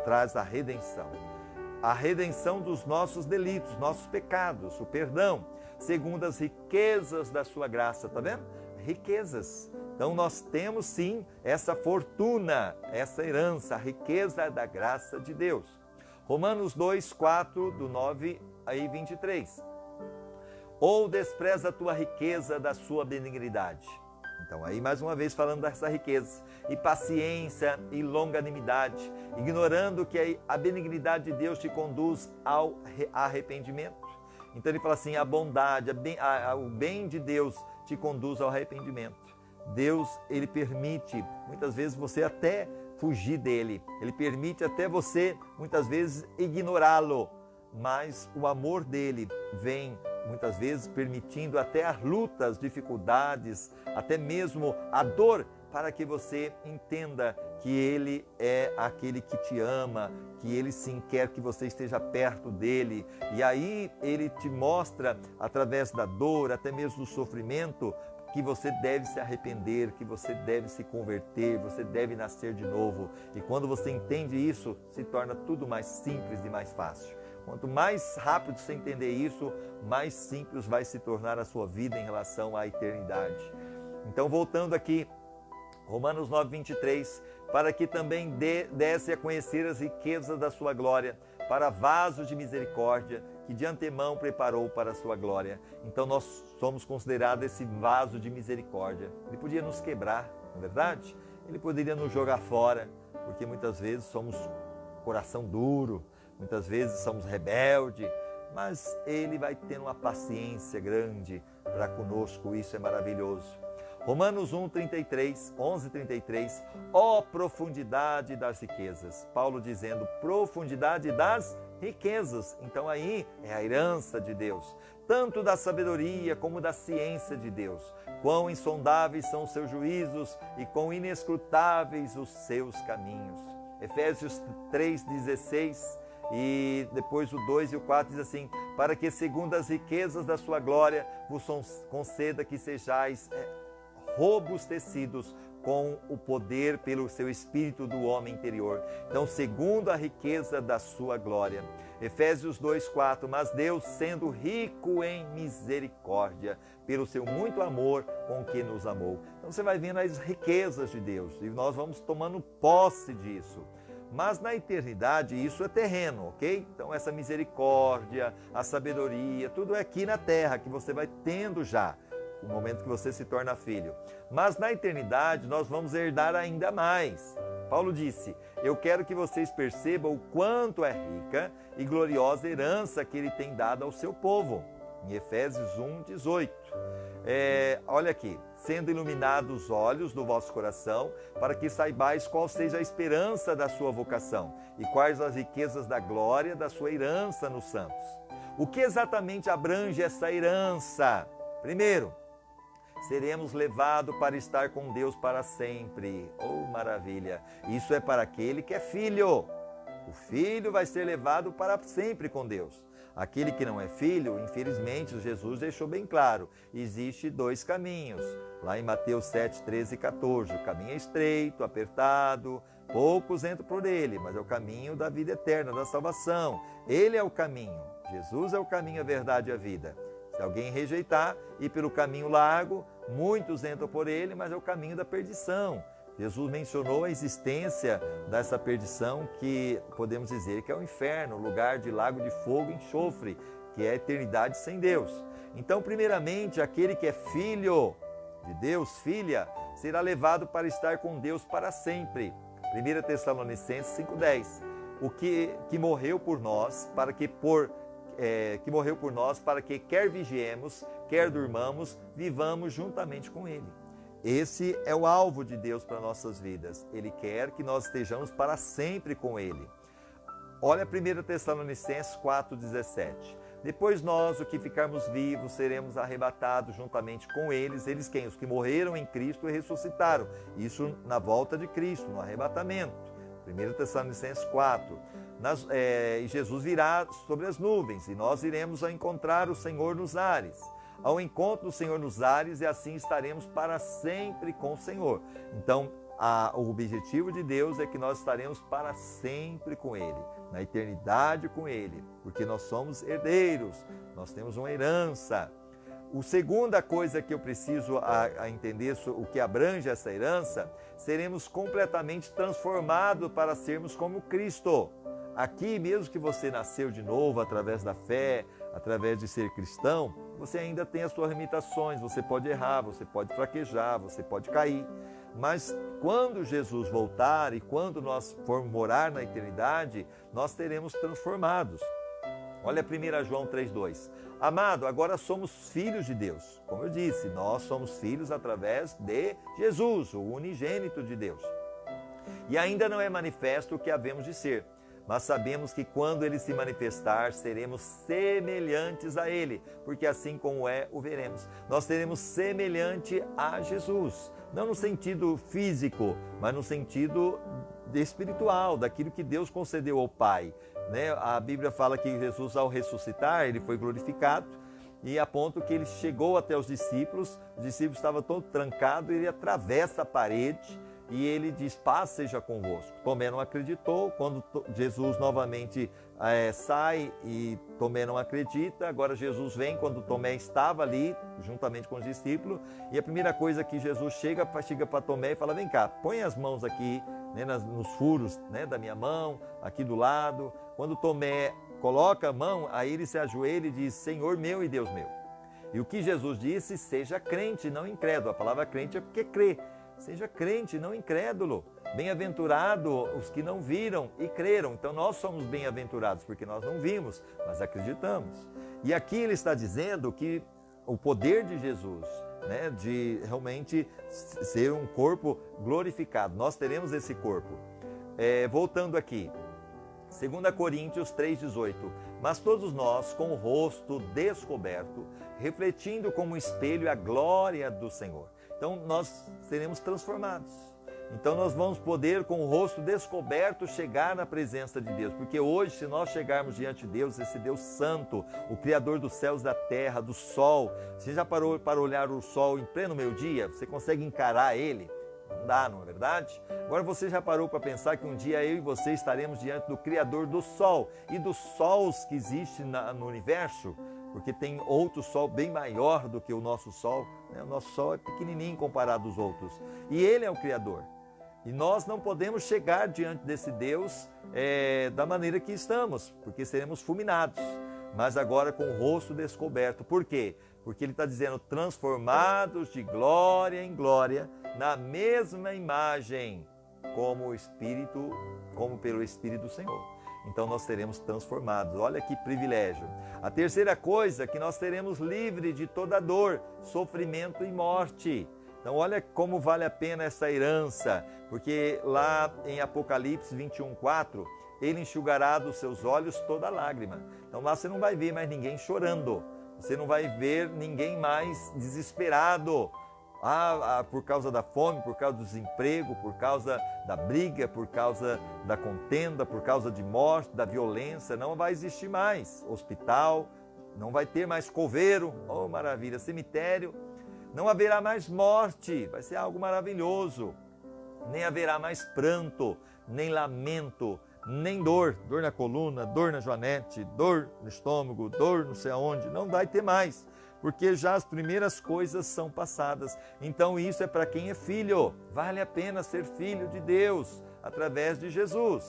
traz a redenção dos nossos delitos, nossos pecados, o perdão, segundo as riquezas da sua graça, tá vendo? Riquezas. Então nós temos sim essa fortuna, essa herança, a riqueza da graça de Deus. Romanos 2:4, do 9 aí 23. Ou despreza a tua riqueza da sua benignidade. Então aí mais uma vez falando dessa riqueza, e paciência e longanimidade, ignorando que a benignidade de Deus te conduz ao arrependimento. Então ele fala assim, a bondade, o bem de Deus te conduz ao arrependimento. Deus, ele permite muitas vezes você até fugir dele, ele permite até você muitas vezes ignorá-lo, mas o amor dele vem muitas vezes permitindo até as lutas, dificuldades, até mesmo a dor, para que você entenda que Ele é aquele que te ama, que Ele sim quer que você esteja perto dEle. E aí Ele te mostra, através da dor, até mesmo do sofrimento, que você deve se arrepender, que você deve se converter, você deve nascer de novo. E quando você entende isso, se torna tudo mais simples e mais fácil. Quanto mais rápido você entender isso, mais simples vai se tornar a sua vida em relação à eternidade. Então, voltando aqui, Romanos 9:23, para que também desse a conhecer as riquezas da sua glória, para vasos de misericórdia, que de antemão preparou para a sua glória. Então, nós somos considerados esse vaso de misericórdia. Ele podia nos quebrar, não é verdade? Ele poderia nos jogar fora, porque muitas vezes somos coração duro, muitas vezes somos rebeldes, mas Ele vai ter uma paciência grande para conosco, isso é maravilhoso. Romanos 11:33, ó profundidade das riquezas. Paulo dizendo, profundidade das riquezas. Então aí é a herança de Deus, tanto da sabedoria como da ciência de Deus. Quão insondáveis são os seus juízos e quão inescrutáveis os seus caminhos. Efésios 3:16, e depois o 2 e o 4 diz assim, para que segundo as riquezas da sua glória vos conceda que sejais robustecidos com o poder pelo seu espírito do homem interior. Então, segundo a riqueza da sua glória. Efésios 2:4, mas Deus, sendo rico em misericórdia, pelo seu muito amor com que nos amou. Então você vai vendo as riquezas de Deus e nós vamos tomando posse disso. Mas na eternidade isso é terreno, ok? Então essa misericórdia, a sabedoria, tudo é aqui na terra que você vai tendo já, no momento que você se torna filho. Mas na eternidade nós vamos herdar ainda mais. Paulo disse, eu quero que vocês percebam o quanto é rica e gloriosa herança que ele tem dado ao seu povo. Em Efésios 1:18. Olha aqui, sendo iluminados os olhos do vosso coração, para que saibais qual seja a esperança da sua vocação e quais as riquezas da glória da sua herança nos santos. O que exatamente abrange essa herança? Primeiro, seremos levados para estar com Deus para sempre. Oh, maravilha! Isso é para aquele que é filho. O filho vai ser levado para sempre com Deus. Aquele que não é filho, infelizmente, Jesus deixou bem claro, existe dois caminhos. Lá em Mateus 7, 13 e 14, o caminho é estreito, apertado, poucos entram por ele, mas é o caminho da vida eterna, da salvação. Ele é o caminho, Jesus é o caminho, a verdade e a vida. Se alguém rejeitar, ir pelo caminho largo, muitos entram por ele, mas é o caminho da perdição. Jesus mencionou a existência dessa perdição que podemos dizer que é o inferno, lugar de lago de fogo e enxofre, que é a eternidade sem Deus. Então, primeiramente, aquele que é filho de Deus, filha, será levado para estar com Deus para sempre. 1 Tessalonicenses 5:10, o que morreu por nós, para que quer vigiemos, quer durmamos, vivamos juntamente com Ele. Esse é o alvo de Deus para nossas vidas. Ele quer que nós estejamos para sempre com Ele. Olha 1 Tessalonicenses 4:17. Depois nós, o que ficarmos vivos, seremos arrebatados juntamente com eles. Eles quem? Os que morreram em Cristo e ressuscitaram. Isso na volta de Cristo, no arrebatamento. 1 Tessalonicenses 4. E Jesus virá sobre as nuvens, e nós iremos a encontrar o Senhor nos ares. Ao encontro do Senhor nos ares, e assim estaremos para sempre com o Senhor. Então, o objetivo de Deus é que nós estaremos para sempre com Ele, na eternidade com Ele, porque nós somos herdeiros, nós temos uma herança. A segunda coisa que eu preciso entender, o que abrange essa herança, seremos completamente transformados para sermos como Cristo. Aqui, mesmo que você nasceu de novo através da fé, através de ser cristão, você ainda tem as suas limitações, você pode errar, você pode fraquejar, você pode cair. Mas quando Jesus voltar e quando nós formos morar na eternidade, nós seremos transformados. Olha 1 João 3,2. Amado, agora somos filhos de Deus. Como eu disse, nós somos filhos através de Jesus, o unigênito de Deus. E ainda não é manifesto o que havemos de ser, mas sabemos que quando Ele se manifestar, seremos semelhantes a Ele, porque assim como é, o veremos. Nós seremos semelhante a Jesus, não no sentido físico, mas no sentido espiritual, daquilo que Deus concedeu ao Pai. A Bíblia fala que Jesus, ao ressuscitar, Ele foi glorificado, e a ponto que Ele chegou até os discípulos estavam todos trancados, Ele atravessa a parede, e ele diz, paz seja convosco. Tomé não acreditou, quando Jesus novamente sai e Tomé não acredita, agora Jesus vem quando Tomé estava ali, juntamente com os discípulos, e a primeira coisa que Jesus chega para Tomé e fala, vem cá, põe as mãos aqui, nos furos da minha mão, aqui do lado. Quando Tomé coloca a mão, aí ele se ajoelha e diz, Senhor meu e Deus meu. E o que Jesus disse, seja crente, não incrédulo. A palavra crente é porque crê. Seja crente, não incrédulo. Bem-aventurado os que não viram e creram. Então nós somos bem-aventurados porque nós não vimos, mas acreditamos. E aqui ele está dizendo que o poder de Jesus, de realmente ser um corpo glorificado, nós teremos esse corpo. Voltando aqui, 2 Coríntios 3,18. Mas todos nós, com o rosto descoberto, refletindo como um espelho a glória do Senhor. Então nós seremos transformados. Então nós vamos poder, com o rosto descoberto, chegar na presença de Deus. Porque hoje, se nós chegarmos diante de Deus, esse Deus santo, o Criador dos céus, da terra, do sol, você já parou para olhar o sol em pleno meio-dia? Você consegue encarar ele? Não dá, não é verdade? Agora você já parou para pensar que um dia eu e você estaremos diante do Criador do sol e dos sols que existem no universo? Porque tem outro sol bem maior do que o nosso sol. O nosso sol é pequenininho comparado aos outros. E Ele é o Criador. E nós não podemos chegar diante desse Deus da maneira que estamos, porque seremos fulminados. Mas agora com o rosto descoberto. Por quê? Porque Ele está dizendo, transformados de glória em glória, na mesma imagem, como pelo Espírito do Senhor. Então nós seremos transformados. Olha que privilégio. A terceira coisa é que nós seremos livres de toda dor, sofrimento e morte. Então olha como vale a pena essa herança, porque lá em Apocalipse 21:4, Ele enxugará dos seus olhos toda lágrima. Então lá você não vai ver mais ninguém chorando, você não vai ver ninguém mais desesperado. Por causa da fome, por causa do desemprego, por causa da briga, por causa da contenda, por causa de morte, da violência, não vai existir mais hospital, não vai ter mais coveiro, oh maravilha, cemitério, não haverá mais morte, vai ser algo maravilhoso, nem haverá mais pranto, nem lamento, nem dor na coluna, dor na joanete, dor no estômago, dor não sei aonde, não vai ter mais. Porque já as primeiras coisas são passadas. Então isso é para quem é filho. Vale a pena ser filho de Deus através de Jesus.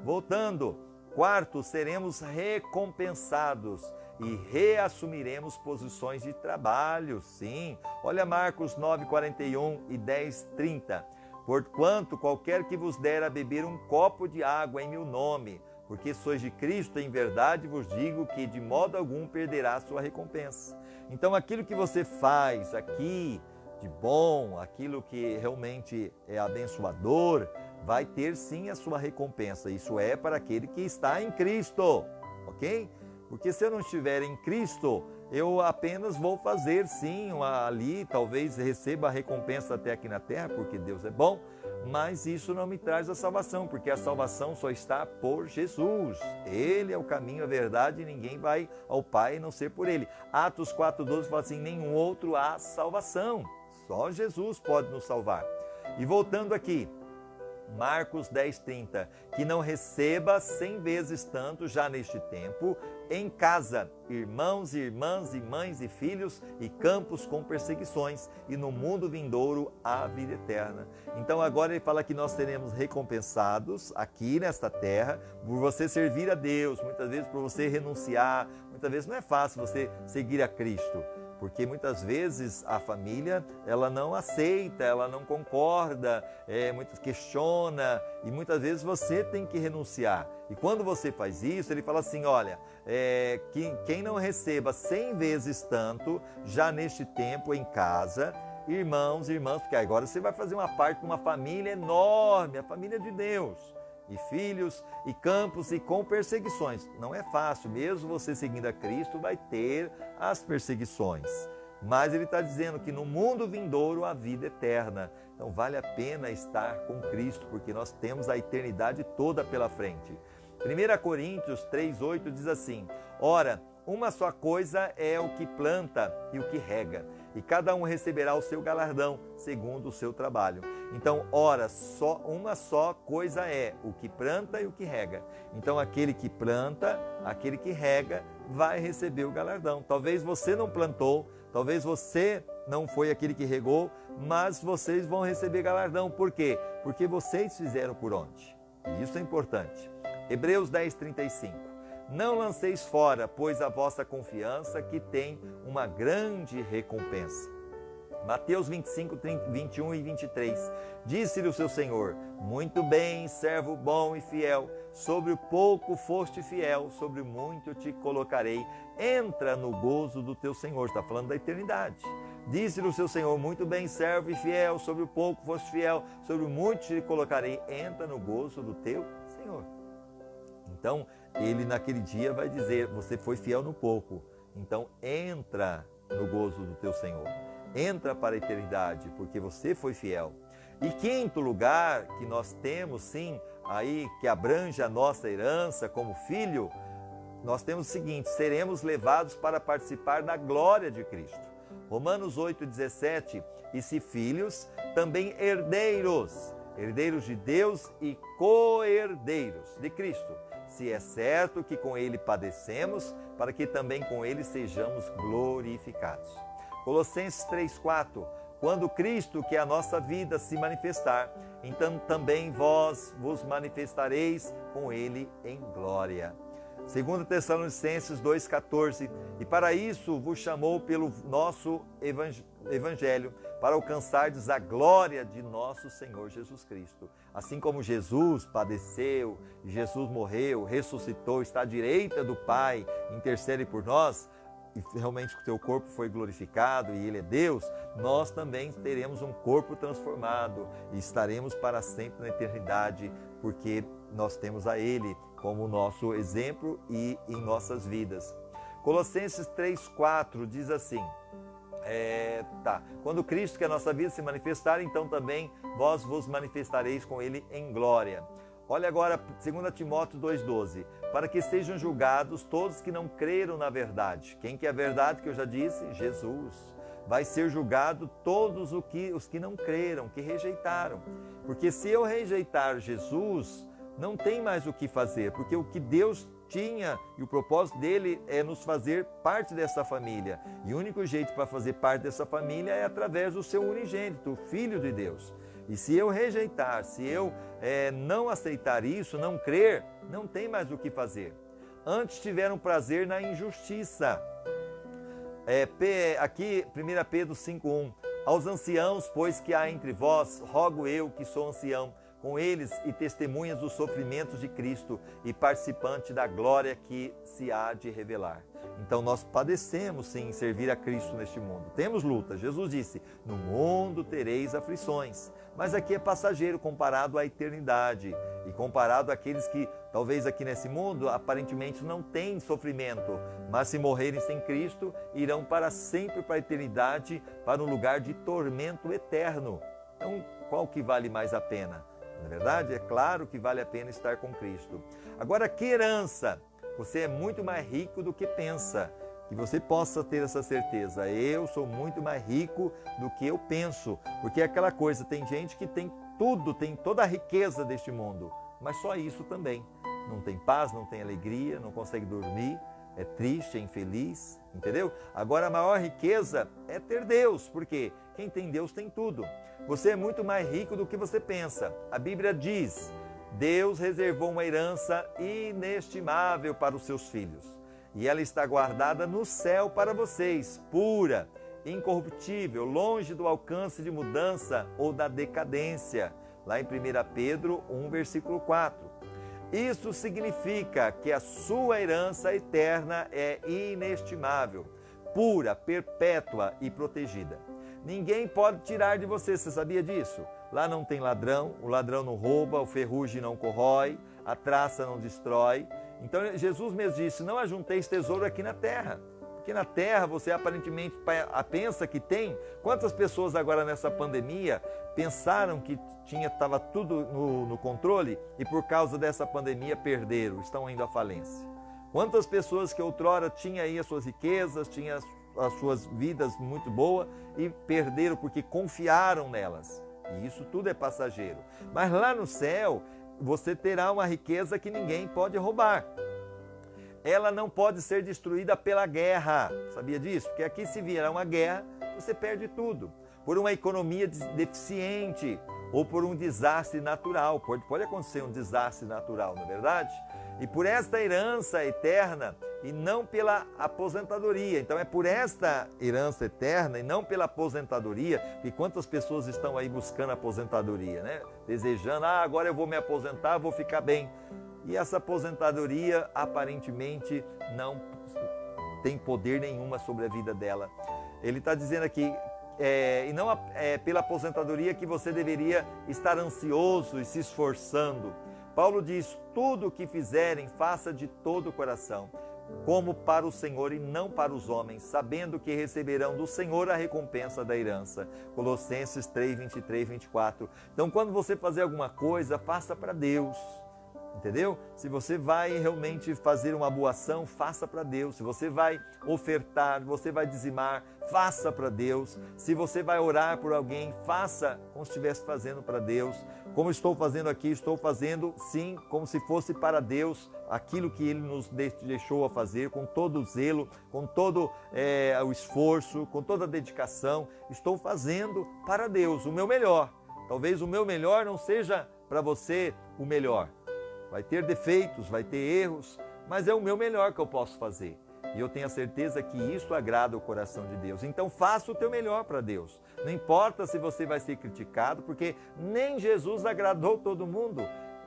Voltando, quarto, seremos recompensados e reassumiremos posições de trabalho. Sim, olha Marcos 9:41 e 10:30. Porquanto qualquer que vos der a beber um copo de água em meu nome, porque sois de Cristo, em verdade vos digo que de modo algum perderá a sua recompensa. Então aquilo que você faz aqui de bom, aquilo que realmente é abençoador, vai ter sim a sua recompensa. Isso é para aquele que está em Cristo, ok? Porque se eu não estiver em Cristo, eu apenas vou fazer sim ali, talvez receba a recompensa até aqui na terra, porque Deus é bom, mas isso não me traz a salvação, porque a salvação só está por Jesus. Ele é o caminho, a verdade, e ninguém vai ao Pai a não ser por Ele. Atos 4,12 fala assim, nenhum outro há salvação, só Jesus pode nos salvar. E voltando aqui, Marcos 10,30, que não receba 100 vezes tanto já neste tempo, em casa, irmãos e irmãs, e mães e filhos, e campos com perseguições, e no mundo vindouro a vida eterna. Então agora ele fala que nós seremos recompensados aqui nesta terra, por você servir a Deus, muitas vezes por você renunciar, muitas vezes não é fácil você seguir a Cristo, porque muitas vezes a família, ela não aceita, ela não concorda, muitas questiona, e muitas vezes você tem que renunciar. E quando você faz isso, ele fala assim, olha, quem não receba 100 vezes tanto, já neste tempo em casa, irmãos e irmãs, porque agora você vai fazer uma parte de uma família enorme, a família de Deus, e filhos, e campos, e com perseguições. Não é fácil, mesmo você seguindo a Cristo, vai ter as perseguições. Mas ele está dizendo que no mundo vindouro a vida eterna. Então vale a pena estar com Cristo, porque nós temos a eternidade toda pela frente. 1 Coríntios 3,8 diz assim, ora, uma só coisa é o que planta e o que rega, e cada um receberá o seu galardão, segundo o seu trabalho. Então, ora, uma só coisa é o que planta e o que rega. Então, aquele que planta, aquele que rega, vai receber o galardão. Talvez você não plantou, talvez você não foi aquele que regou, mas vocês vão receber galardão. Por quê? Porque vocês fizeram por onde. E isso é importante. Hebreus 10,35. Não lanceis fora, pois a vossa confiança que tem uma grande recompensa. Mateus 25, 21 e 23. Disse-lhe o seu Senhor, muito bem, servo bom e fiel, sobre o pouco foste fiel, sobre o muito te colocarei. Entra no gozo do teu Senhor. Está falando da eternidade. Disse-lhe o seu Senhor, muito bem, servo e fiel, sobre o pouco foste fiel, sobre o muito te colocarei. Entra no gozo do teu Senhor. Então, ele naquele dia vai dizer, você foi fiel no pouco, então entra no gozo do teu Senhor. Entra para a eternidade, porque você foi fiel. E quinto lugar que nós temos, sim, aí que abrange a nossa herança como filho, nós temos o seguinte, seremos levados para participar da glória de Cristo. Romanos 8,17, e se filhos, também herdeiros, herdeiros de Deus e co-herdeiros de Cristo, se é certo que com ele padecemos, para que também com ele sejamos glorificados. Colossenses 3,4, quando Cristo, que é a nossa vida, se manifestar, então também vós vos manifestareis com ele em glória. 2 Tessalonicenses 2,14, e para isso vos chamou pelo nosso Evangelho, para alcançardes a glória de nosso Senhor Jesus Cristo. Assim como Jesus padeceu, Jesus morreu, ressuscitou, está à direita do Pai, intercede por nós, e realmente o teu corpo foi glorificado e Ele é Deus, nós também teremos um corpo transformado e estaremos para sempre na eternidade, porque nós temos a Ele como nosso exemplo e em nossas vidas. Colossenses 3,4 diz assim, quando Cristo, que é a nossa vida, se manifestar, então também vós vos manifestareis com Ele em glória. Olha agora 2 Timóteo 2,12, para que sejam julgados todos que não creram na verdade. Quem que é a verdade que eu já disse? Jesus. Vai ser julgado todos os que não creram, que rejeitaram. Porque se eu rejeitar Jesus, não tem mais o que fazer, porque o que Deus tinha e o propósito dele é nos fazer parte dessa família. E o único jeito para fazer parte dessa família é através do seu unigênito, o Filho de Deus. E se eu rejeitar, se eu não aceitar isso, não crer, não tem mais o que fazer. Antes tiveram prazer na injustiça. Aqui, 1 Pedro 5,1. Aos anciãos, pois que há entre vós, rogo eu que sou ancião, com eles e testemunhas dos sofrimentos de Cristo e participante da glória que se há de revelar. Então nós padecemos sim em servir a Cristo neste mundo. Temos luta. Jesus disse, no mundo tereis aflições. Mas aqui é passageiro comparado à eternidade. E comparado àqueles que talvez aqui nesse mundo aparentemente não têm sofrimento. Mas se morrerem sem Cristo, irão para sempre para a eternidade, para um lugar de tormento eterno. Então qual que vale mais a pena? Na verdade, é claro que vale a pena estar com Cristo. Agora, que herança? Você é muito mais rico do que pensa. Que você possa ter essa certeza. Eu sou muito mais rico do que eu penso. Porque é aquela coisa, tem gente que tem tudo, tem toda a riqueza deste mundo. Mas só isso também. Não tem paz, não tem alegria, não consegue dormir. É triste, é infeliz, entendeu? Agora a maior riqueza é ter Deus, porque quem tem Deus tem tudo. Você é muito mais rico do que você pensa. A Bíblia diz, Deus reservou uma herança inestimável para os seus filhos. E ela está guardada no céu para vocês, pura, incorruptível, longe do alcance de mudança ou da decadência. Lá em 1 Pedro 1, versículo 4. Isso significa que a sua herança eterna é inestimável, pura, perpétua e protegida. Ninguém pode tirar de você, você sabia disso? Lá não tem ladrão, o ladrão não rouba, o ferrugem não corrói, a traça não destrói. Então Jesus mesmo disse, não ajunteis tesouro aqui na terra. Porque na terra você aparentemente pensa que tem. Quantas pessoas agora nessa pandemia pensaram que estava tudo no controle e por causa dessa pandemia perderam, estão indo à falência? Quantas pessoas que outrora tinham aí as suas riquezas, tinham as suas vidas muito boas e perderam porque confiaram nelas. E isso tudo é passageiro. Mas lá no céu você terá uma riqueza que ninguém pode roubar. Ela não pode ser destruída pela guerra. Sabia disso? Porque aqui se vier uma guerra, você perde tudo. Por uma economia deficiente ou por um desastre natural. Pode acontecer um desastre natural, não é verdade? E por esta herança eterna e não pela aposentadoria. Então é por esta herança eterna e não pela aposentadoria, que quantas pessoas estão aí buscando aposentadoria, né? Desejando, agora eu vou me aposentar, vou ficar bem. E essa aposentadoria aparentemente não tem poder nenhuma sobre a vida dela. Ele está dizendo aqui, e não é pela aposentadoria que você deveria estar ansioso e se esforçando. Paulo diz, tudo o que fizerem, faça de todo o coração, como para o Senhor e não para os homens, sabendo que receberão do Senhor a recompensa da herança. Colossenses 3, 23, 24. Então, quando você fazer alguma coisa, faça para Deus. Entendeu? Se você vai realmente fazer uma boa ação, faça para Deus. Se você vai ofertar, você vai dizimar, faça para Deus. Se você vai orar por alguém, faça como se estivesse fazendo para Deus. Como estou fazendo aqui, estou fazendo sim, como se fosse para Deus, aquilo que Ele nos deixou a fazer, com todo o zelo, com todo o esforço, com toda a dedicação. Estou fazendo para Deus o meu melhor. Talvez o meu melhor não seja para você o melhor. Vai ter defeitos, vai ter erros, mas é o meu melhor que eu posso fazer. E eu tenho a certeza que isso agrada o coração de Deus. Então faça o teu melhor para Deus. Não importa se você vai ser criticado, porque nem Jesus agradou todo mundo,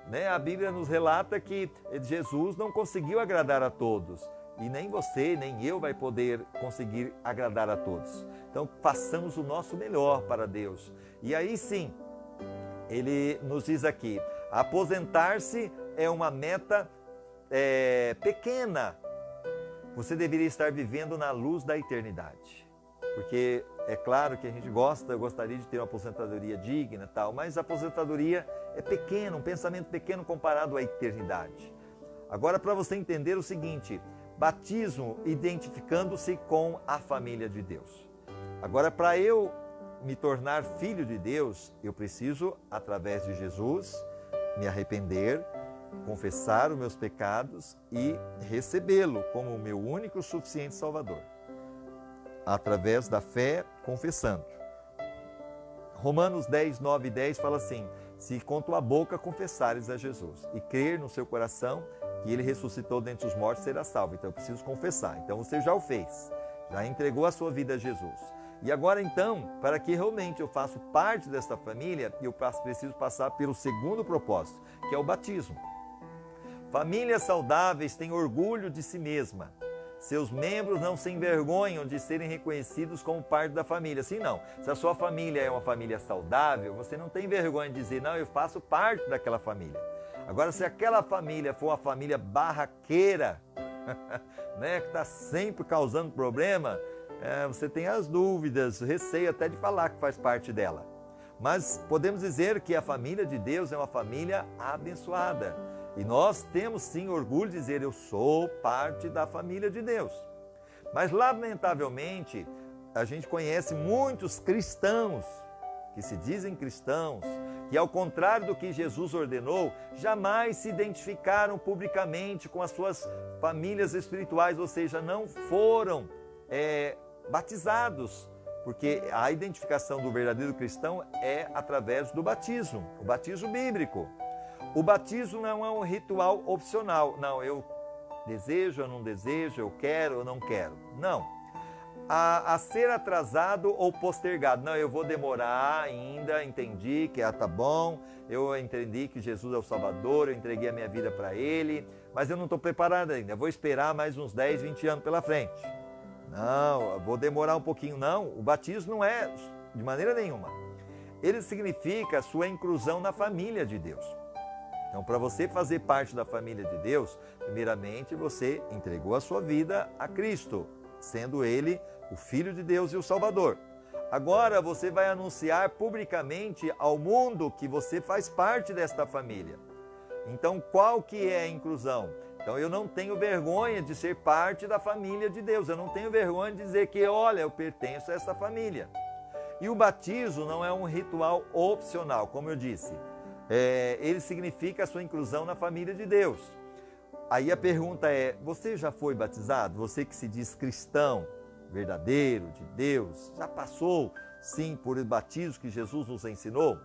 né? A Bíblia nos relata que Jesus não conseguiu agradar a todos. E nem você, nem eu vai poder conseguir agradar a todos. Então façamos o nosso melhor para Deus. E aí sim, ele nos diz aqui, aposentar-se é uma meta pequena. Você deveria estar vivendo na luz da eternidade. Porque é claro que a gente eu gostaria de ter uma aposentadoria digna e tal, mas a aposentadoria é pequena, um pensamento pequeno comparado à eternidade. Agora, para você entender o seguinte, batismo identificando-se com a família de Deus. Agora, para eu me tornar filho de Deus, eu preciso, através de Jesus, me arrepender, confessar os meus pecados e recebê-lo como o meu único e suficiente Salvador. Através da fé, confessando. Romanos 10, 9 e 10 fala assim, se com tua boca confessares a Jesus e crer no seu coração que Ele ressuscitou dentre os mortos, será salvo. Então eu preciso confessar. Então você já o fez, já entregou a sua vida a Jesus. E agora então, para que realmente eu faça parte dessa família, eu preciso passar pelo segundo propósito, que é o batismo. Famílias saudáveis têm orgulho de si mesma, seus membros não se envergonham de serem reconhecidos como parte da família. Assim não. Se a sua família é uma família saudável, você não tem vergonha de dizer, não, eu faço parte daquela família. Agora, se aquela família for uma família barraqueira, né, que está sempre causando problema, você tem as dúvidas, receio até de falar que faz parte dela. Mas podemos dizer que a família de Deus é uma família abençoada. E nós temos sim orgulho de dizer, eu sou parte da família de Deus. Mas lamentavelmente, a gente conhece muitos cristãos, que se dizem cristãos, que ao contrário do que Jesus ordenou, jamais se identificaram publicamente com as suas famílias espirituais, ou seja, não foram batizados, porque a identificação do verdadeiro cristão é através do batismo, o batismo bíblico. O batismo não é um ritual opcional. Não, eu desejo, eu não desejo, eu quero, eu não quero. Não. A ser atrasado ou postergado. Não, eu vou demorar ainda, entendi que tá bom, eu entendi que Jesus é o Salvador, eu entreguei a minha vida para Ele, mas eu não estou preparado ainda, eu vou esperar mais uns 10, 20 anos pela frente. Não, eu vou demorar um pouquinho. Não, o batismo não é de maneira nenhuma. Ele significa a sua inclusão na família de Deus. Então, para você fazer parte da família de Deus, primeiramente você entregou a sua vida a Cristo, sendo Ele o Filho de Deus e o Salvador. Agora você vai anunciar publicamente ao mundo que você faz parte desta família. Então, qual que é a inclusão? Então, eu não tenho vergonha de ser parte da família de Deus. Eu não tenho vergonha de dizer que, olha, eu pertenço a essa família. E o batismo não é um ritual opcional, como eu disse. Ele significa a sua inclusão na família de Deus. Aí a pergunta é, você já foi batizado? Você que se diz cristão, verdadeiro, de Deus, já passou, sim, por o batismo que Jesus nos ensinou?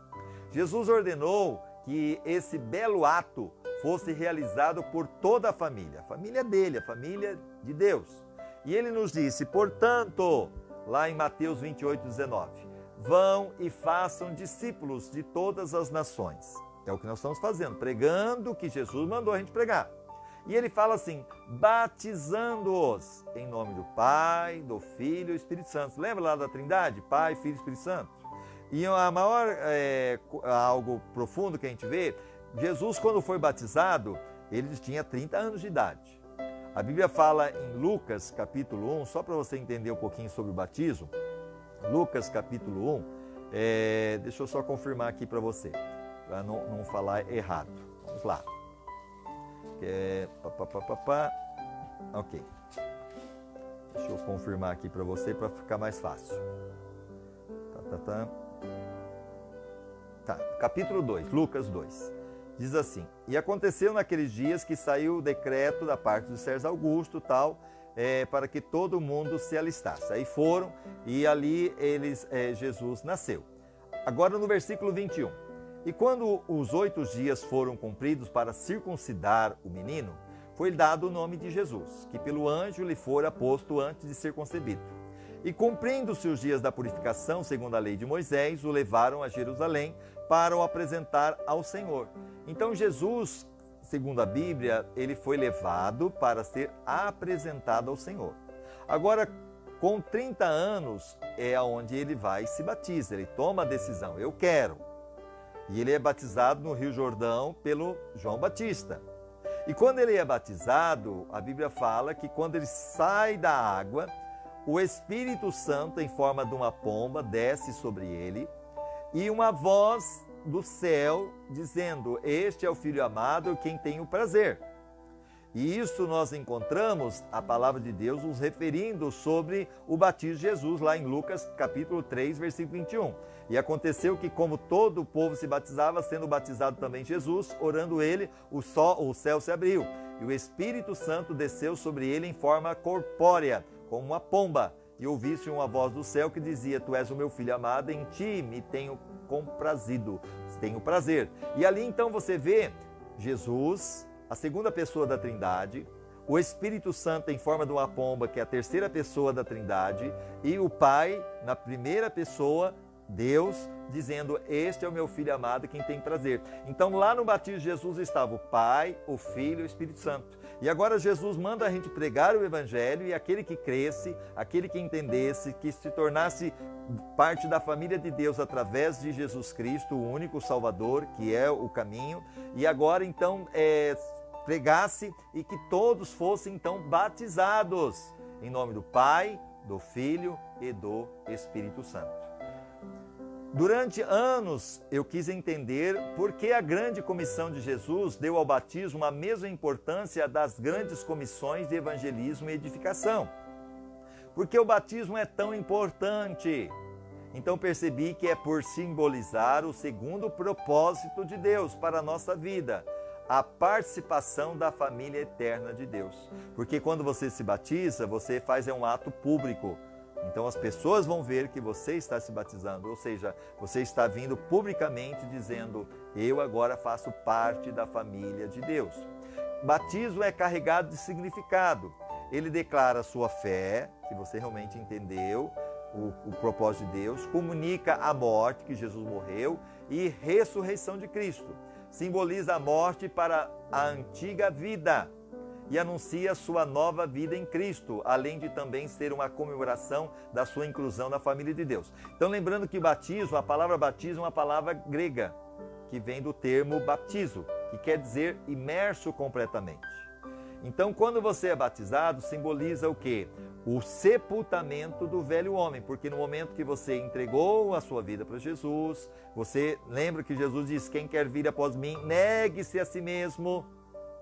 Jesus ordenou que esse belo ato fosse realizado por toda a família dele, a família de Deus. E ele nos disse, portanto, lá em Mateus 28, 19, vão e façam discípulos de todas as nações. É o que nós estamos fazendo, pregando o que Jesus mandou a gente pregar. E ele fala assim, batizando-os em nome do Pai, do Filho e do Espírito Santo. Lembra lá da Trindade? Pai, Filho e Espírito Santo? E a maior, algo profundo que a gente vê, Jesus quando foi batizado, ele tinha 30 anos de idade. A Bíblia fala em Lucas capítulo 1, só para você entender um pouquinho sobre o batismo, Lucas capítulo 1, deixa eu só confirmar aqui para você, para não falar errado. Vamos lá. Ok. Deixa eu confirmar aqui para você, para ficar mais fácil. Tá. Capítulo 2, Lucas 2. Diz assim, e aconteceu naqueles dias que saiu o decreto da parte do César Augusto, tal, para que todo mundo se alistasse. Aí foram e ali Jesus nasceu. Agora no versículo 21. E quando os 8 dias foram cumpridos para circuncidar o menino, foi dado o nome de Jesus, que pelo anjo lhe fora posto antes de ser concebido. E cumprindo-se os dias da purificação, segundo a lei de Moisés, o levaram a Jerusalém para o apresentar ao Senhor. Então Jesus, segundo a Bíblia, ele foi levado para ser apresentado ao Senhor. Agora, com 30 anos, é onde ele vai e se batiza, ele toma a decisão, eu quero. E ele é batizado no Rio Jordão pelo João Batista. E quando ele é batizado, a Bíblia fala que quando ele sai da água, o Espírito Santo, em forma de uma pomba, desce sobre ele, e uma voz do céu dizendo, este é o Filho amado, quem tem o prazer. E isso nós encontramos a palavra de Deus nos referindo sobre o batismo de Jesus, lá em Lucas capítulo 3, versículo 21. E aconteceu que como todo o povo se batizava, sendo batizado também Jesus, orando ele, o céu se abriu. E o Espírito Santo desceu sobre ele em forma corpórea, como uma pomba. E ouvi-se uma voz do céu que dizia, tu és o meu Filho amado, em ti me tenho comprazido, tenho prazer. E ali então você vê Jesus, a segunda pessoa da Trindade, o Espírito Santo em forma de uma pomba, que é a terceira pessoa da Trindade, e o Pai na primeira pessoa Deus dizendo, este é o meu Filho amado, quem tem prazer. Então lá no batismo de Jesus estava o Pai, o Filho e o Espírito Santo. E agora Jesus manda a gente pregar o Evangelho, e aquele que cresce, aquele que entendesse, que se tornasse parte da família de Deus através de Jesus Cristo, o único Salvador, que é o caminho, e agora então pregasse e que todos fossem então batizados em nome do Pai, do Filho e do Espírito Santo. Durante anos eu quis entender por que a grande comissão de Jesus deu ao batismo a mesma importância das grandes comissões de evangelismo e edificação. Por que o batismo é tão importante? Então percebi que é por simbolizar o segundo propósito de Deus para a nossa vida, a participação da família eterna de Deus. Porque quando você se batiza, você faz um ato público. Então as pessoas vão ver que você está se batizando, ou seja, você está vindo publicamente dizendo, eu agora faço parte da família de Deus. Batismo é carregado de significado. Ele declara a sua fé, que você realmente entendeu o propósito de Deus, comunica a morte, que Jesus morreu, e ressurreição de Cristo. Simboliza a morte para a antiga vida e anuncia sua nova vida em Cristo, além de também ser uma comemoração da sua inclusão na família de Deus. Então lembrando que batismo, a palavra batismo é uma palavra grega, que vem do termo baptizo, que quer dizer imerso completamente. Então quando você é batizado, simboliza o quê? O sepultamento do velho homem, porque no momento que você entregou a sua vida para Jesus, você lembra que Jesus diz, quem quer vir após mim, negue-se a si mesmo,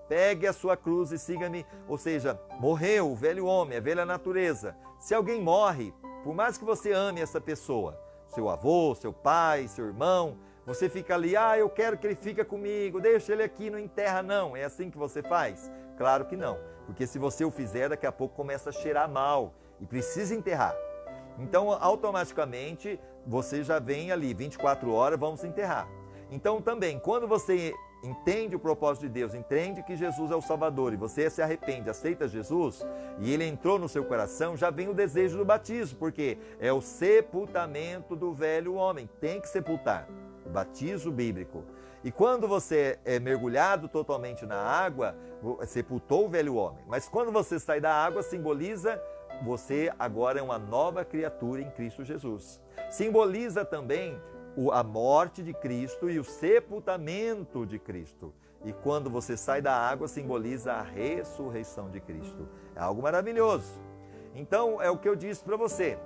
pegue a sua cruz e siga-me. Ou seja, morreu o velho homem, a velha natureza. Se alguém morre, por mais que você ame essa pessoa, seu avô, seu pai, seu irmão, você fica ali, eu quero que ele fique comigo, deixa ele aqui, não enterra não. É assim que você faz? Claro que não, porque se você o fizer, daqui a pouco começa a cheirar mal e precisa enterrar. Então, automaticamente, você já vem ali, 24 horas, vamos enterrar. Então, também, quando você entende o propósito de Deus, entende que Jesus é o Salvador e você se arrepende, aceita Jesus e ele entrou no seu coração, já vem o desejo do batismo, porque é o sepultamento do velho homem, tem que sepultar, o batismo bíblico. E quando você é mergulhado totalmente na água, sepultou o velho homem, mas quando você sai da água, simboliza você agora é uma nova criatura em Cristo Jesus. Simboliza também a morte de Cristo e o sepultamento de Cristo. E quando você sai da água, simboliza a ressurreição de Cristo. É algo maravilhoso. Então, é o que eu disse para você.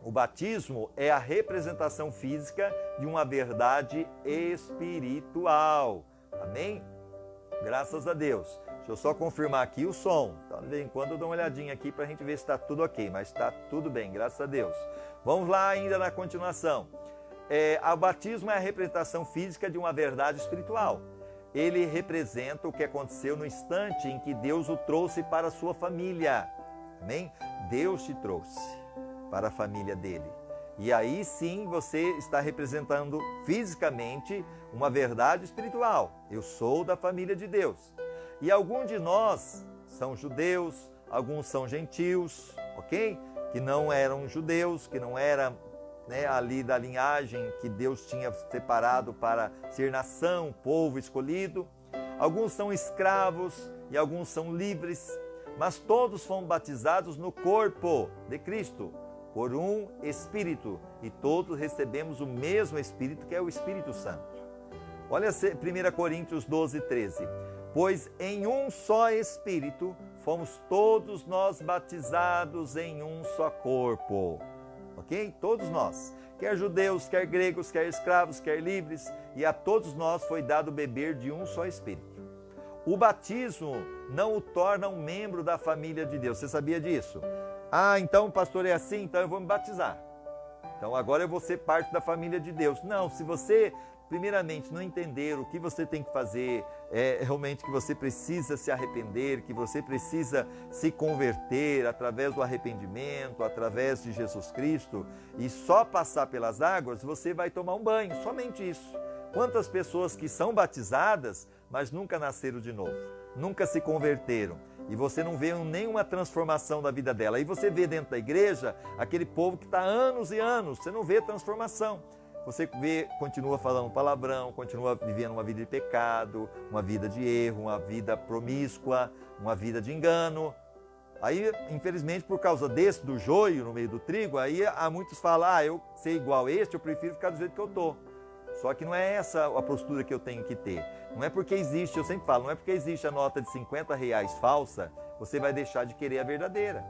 O batismo é a representação física de uma verdade espiritual. Amém? Graças a Deus. Deixa eu só confirmar aqui o som. Então, de vez em quando eu dou uma olhadinha aqui para a gente ver se está tudo ok. Mas está tudo bem, graças a Deus. Vamos lá ainda na continuação. O batismo é a representação física de uma verdade espiritual. Ele representa o que aconteceu no instante em que Deus o trouxe para a sua família. Amém? Deus te trouxe para a família dele. E aí sim você está representando fisicamente uma verdade espiritual. Eu sou da família de Deus. E alguns de nós são judeus, alguns são gentios, ok? Que não eram judeus, que não eram ali da linhagem que Deus tinha separado para ser nação, povo escolhido. Alguns são escravos e alguns são livres, mas todos foram batizados no corpo de Cristo, por um Espírito, e todos recebemos o mesmo Espírito, que é o Espírito Santo. Olha 1 Coríntios 12, 13. Pois em um só Espírito fomos todos nós batizados em um só corpo. Ok? Todos nós, quer judeus, quer gregos, quer escravos, quer livres, e a todos nós foi dado beber de um só Espírito. O batismo não o torna um membro da família de Deus. Você sabia disso? Então, pastor, é assim, então eu vou me batizar. Então agora eu vou ser parte da família de Deus. Não, se você primeiramente não entender o que você tem que fazer, realmente que você precisa se arrepender, que você precisa se converter através do arrependimento, através de Jesus Cristo, e só passar pelas águas, você vai tomar um banho, somente isso. Quantas pessoas que são batizadas, mas nunca nasceram de novo, nunca se converteram. e você não vê nenhuma transformação da vida dela. Aí você vê dentro da igreja aquele povo que está anos e anos, você não vê transformação. Você vê, continua falando palavrão, continua vivendo uma vida de pecado, uma vida de erro, uma vida promíscua, uma vida de engano. Aí, infelizmente, por causa desse, do joio no meio do trigo, aí há muitos falam, eu ser igual a este, eu prefiro ficar do jeito que eu estou. Só que não é essa a postura que eu tenho que ter. Não é porque existe, eu sempre falo, não é porque existe a nota de R$50 falsa, você vai deixar de querer a verdadeira.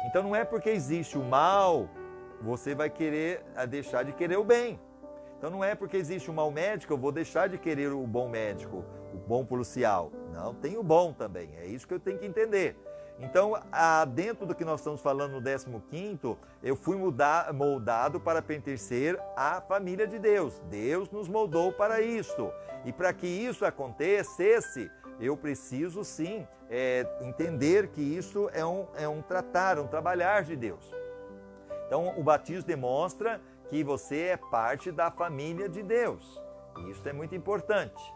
Então não é porque existe o mal, você vai querer deixar de querer o bem. Então não é porque existe um mau médico, eu vou deixar de querer o bom médico, o bom policial. Não, tem o bom também, é isso que eu tenho que entender. Então, dentro do que nós estamos falando no 15º, eu fui moldado para pertencer à família de Deus. Deus nos moldou para isso. E para que isso acontecesse, eu preciso sim entender que isso é um trabalhar de Deus. Então, o batismo demonstra que você é parte da família de Deus. Isso é muito importante.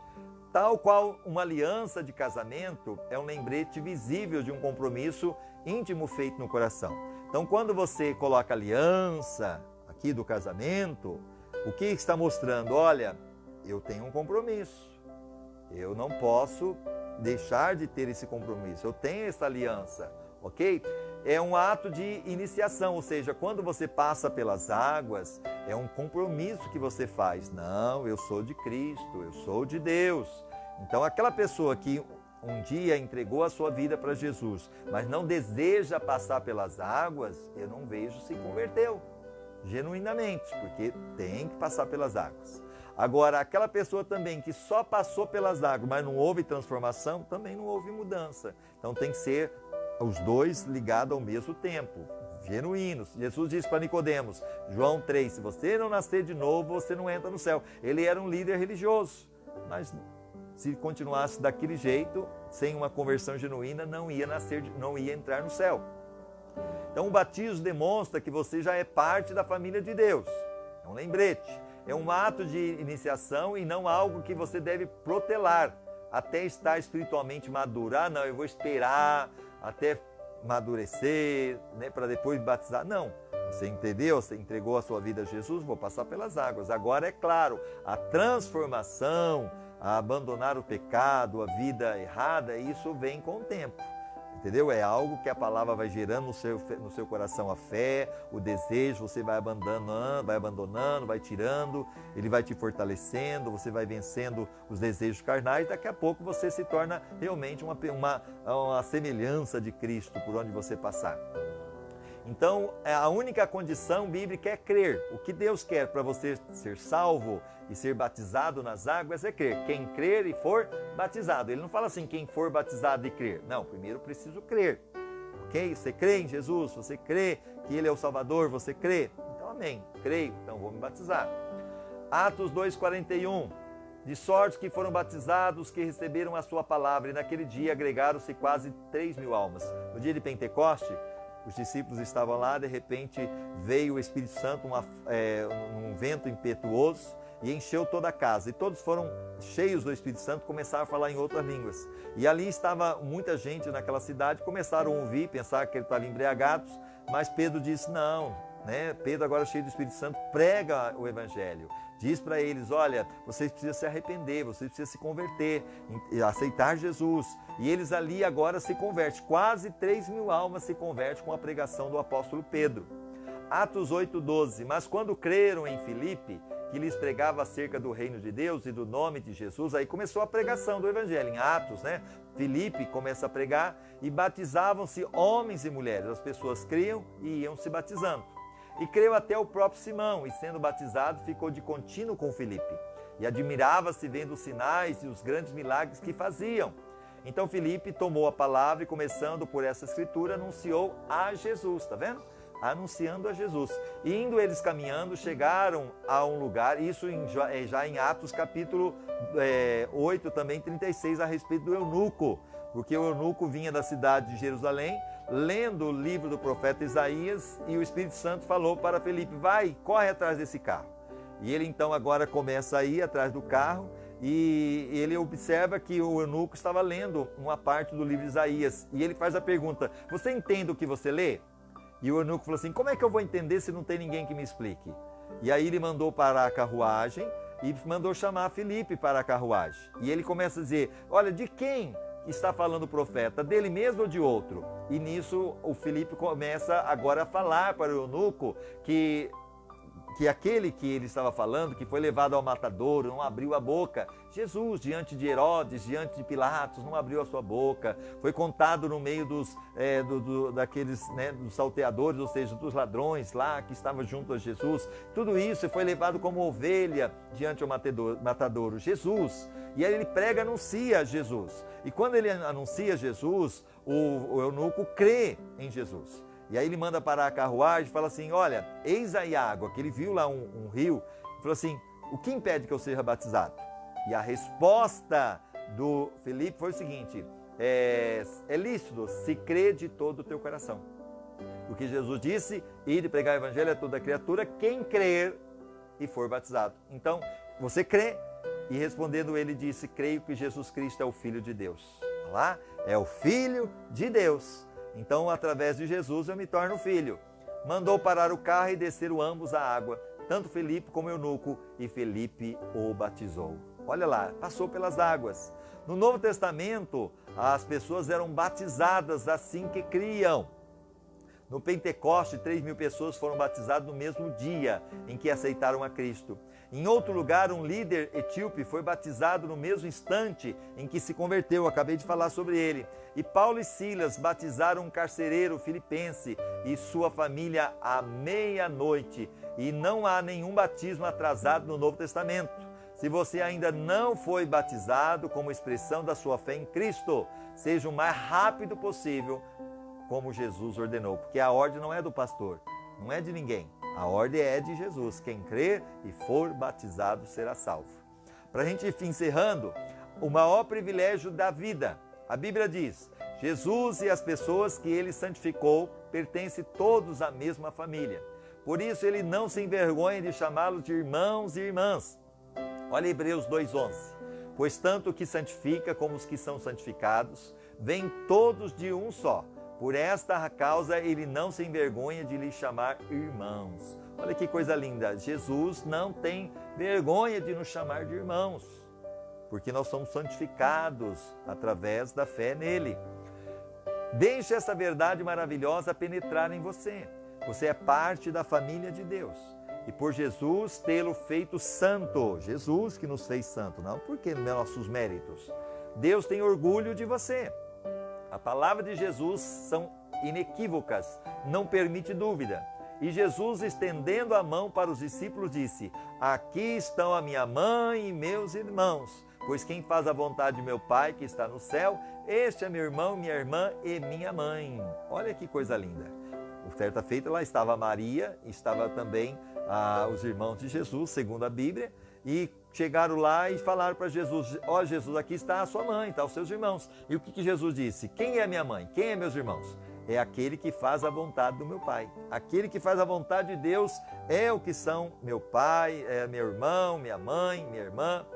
Tal qual uma aliança de casamento é um lembrete visível de um compromisso íntimo feito no coração. Então, quando você coloca aliança aqui do casamento, o que está mostrando? Olha, eu tenho um compromisso. Eu não posso deixar de ter esse compromisso. Eu tenho essa aliança, ok? É um ato de iniciação, ou seja, quando você passa pelas águas, é um compromisso que você faz. Não, eu sou de Cristo, eu sou de Deus. Então, aquela pessoa que um dia entregou a sua vida para Jesus, mas não deseja passar pelas águas, eu não vejo se converteu genuinamente, porque tem que passar pelas águas. Agora, aquela pessoa também que só passou pelas águas, mas não houve transformação, também não houve mudança. Então, tem que ser os dois ligados ao mesmo tempo, genuínos. Jesus disse para Nicodemos, João 3, se você não nascer de novo, você não entra no céu. Ele era um líder religioso, mas se continuasse daquele jeito, sem uma conversão genuína, não ia entrar no céu. Então o batismo demonstra que você já é parte da família de Deus. É um lembrete, é um ato de iniciação e não algo que você deve protelar até estar espiritualmente maduro. Não, eu vou esperar até amadurecer, né, para depois batizar. Não, você entendeu? Você entregou a sua vida a Jesus, vou passar pelas águas. Agora é claro, a transformação, a abandonar o pecado, a vida errada, isso vem com o tempo. Entendeu? É algo que a palavra vai gerando no seu coração a fé, o desejo, você vai abandonando, vai tirando, ele vai te fortalecendo, você vai vencendo os desejos carnais, daqui a pouco você se torna realmente uma semelhança de Cristo por onde você passar. Então, a única condição bíblica é crer. O que Deus quer para você ser salvo e ser batizado nas águas é crer. Quem crer e for batizado. Ele não fala assim, quem for batizado e crer. Não, primeiro preciso crer. Ok? Você crê em Jesus? Você crê que Ele é o Salvador? Você crê? Então, amém. Creio, então vou me batizar. Atos 2,41. De sorte que foram batizados que receberam a sua palavra. E naquele dia agregaram-se quase 3.000 almas. No dia de Pentecoste, os discípulos estavam lá, de repente veio o Espírito Santo, um vento impetuoso e encheu toda a casa. E todos foram cheios do Espírito Santo, começaram a falar em outras línguas. E ali estava muita gente naquela cidade, começaram a ouvir, pensar que ele estava embriagados, mas Pedro disse, não, né? Pedro agora cheio do Espírito Santo, prega o Evangelho. Diz para eles, olha, vocês precisam se arrepender, vocês precisam se converter, aceitar Jesus. E eles ali agora se convertem. Quase 3.000 almas se convertem com a pregação do apóstolo Pedro. Atos 8,12. Mas quando creram em Filipe, que lhes pregava acerca do reino de Deus e do nome de Jesus, aí começou a pregação do Evangelho. Em Atos, né? Filipe começa a pregar e batizavam-se homens e mulheres. As pessoas criam e iam se batizando. E creu até o próprio Simão, e sendo batizado, ficou de contínuo com Filipe. E admirava-se vendo os sinais e os grandes milagres que faziam. Então Filipe tomou a palavra e, começando por essa escritura, anunciou a Jesus, está vendo? Anunciando a Jesus. E indo eles caminhando, chegaram a um lugar, isso já em Atos capítulo 8, também 36, a respeito do eunuco. Porque o eunuco vinha da cidade de Jerusalém, lendo o livro do profeta Isaías, e o Espírito Santo falou para Filipe, vai, corre atrás desse carro. E ele então agora começa a ir atrás do carro, e ele observa que o eunuco estava lendo uma parte do livro de Isaías. E ele faz a pergunta: você entende o que você lê? E o eunuco falou assim: como é que eu vou entender se não tem ninguém que me explique? E aí ele mandou parar a carruagem e mandou chamar Filipe para a carruagem. E ele começa a dizer: olha, de quem está falando o profeta? Dele mesmo ou de outro? E nisso o Filipe começa agora a falar para o eunuco que aquele que ele estava falando, que foi levado ao matadouro, não abriu a boca. Jesus, diante de Herodes, diante de Pilatos, não abriu a sua boca. Foi contado no meio daqueles dos salteadores, ou seja, dos ladrões lá que estavam junto a Jesus. Tudo isso foi levado como ovelha diante do matadouro. Jesus. E aí ele prega, anuncia Jesus. E quando ele anuncia Jesus, o eunuco crê em Jesus. E aí ele manda parar a carruagem e fala assim: olha, eis aí a água, que ele viu lá um rio, e falou assim: o que impede que eu seja batizado? E a resposta do Filipe foi o seguinte: é lícito se crê de todo o teu coração. Porque Jesus disse: ide pregar o evangelho a toda criatura, quem crer e for batizado. Então, você crê? E respondendo ele disse: creio que Jesus Cristo é o Filho de Deus. Olha lá, é o Filho de Deus. Então, através de Jesus, eu me torno filho. Mandou parar o carro e desceram ambos à água, tanto Filipe como eunuco, e Filipe o batizou. Olha lá, passou pelas águas. No Novo Testamento, as pessoas eram batizadas assim que criam. No Pentecoste, 3.000 pessoas foram batizadas no mesmo dia em que aceitaram a Cristo. Em outro lugar, um líder etíope foi batizado no mesmo instante em que se converteu. Acabei de falar sobre ele. E Paulo e Silas batizaram um carcereiro filipense e sua família à meia-noite. E não há nenhum batismo atrasado no Novo Testamento. Se você ainda não foi batizado como expressão da sua fé em Cristo, seja o mais rápido possível, como Jesus ordenou. Porque a ordem não é do pastor, não é de ninguém. A ordem é de Jesus. Quem crer e for batizado será salvo. Para a gente ir encerrando, o maior privilégio da vida. A Bíblia diz: Jesus e as pessoas que ele santificou pertencem todos à mesma família. Por isso ele não se envergonha de chamá-los de irmãos e irmãs. Olha Hebreus 2:11. Pois tanto o que santifica como os que são santificados, vêm todos de um só. Por esta causa ele não se envergonha de lhes chamar irmãos. Olha que coisa linda. Jesus não tem vergonha de nos chamar de irmãos, porque nós somos santificados através da fé nele. Deixe essa verdade maravilhosa penetrar em você. Você é parte da família de Deus. E por Jesus tê-lo feito santo. Jesus que nos fez santo, não porque nossos méritos. Deus tem orgulho de você. A palavra de Jesus são inequívocas, não permite dúvida. E Jesus, estendendo a mão para os discípulos, disse: aqui estão a minha mãe e meus irmãos, pois quem faz a vontade de meu Pai que está no céu, este é meu irmão, minha irmã e minha mãe. Olha que coisa linda. Certa feita lá estava Maria, estava também os irmãos de Jesus, segundo a Bíblia, e chegaram lá e falaram para Jesus: ó Jesus, aqui está a sua mãe, está os seus irmãos. E o que Jesus disse? Quem é minha mãe? Quem é meus irmãos? É aquele que faz a vontade do meu Pai. Aquele que faz a vontade de Deus é o que são meu pai, meu irmão, minha mãe, minha irmã.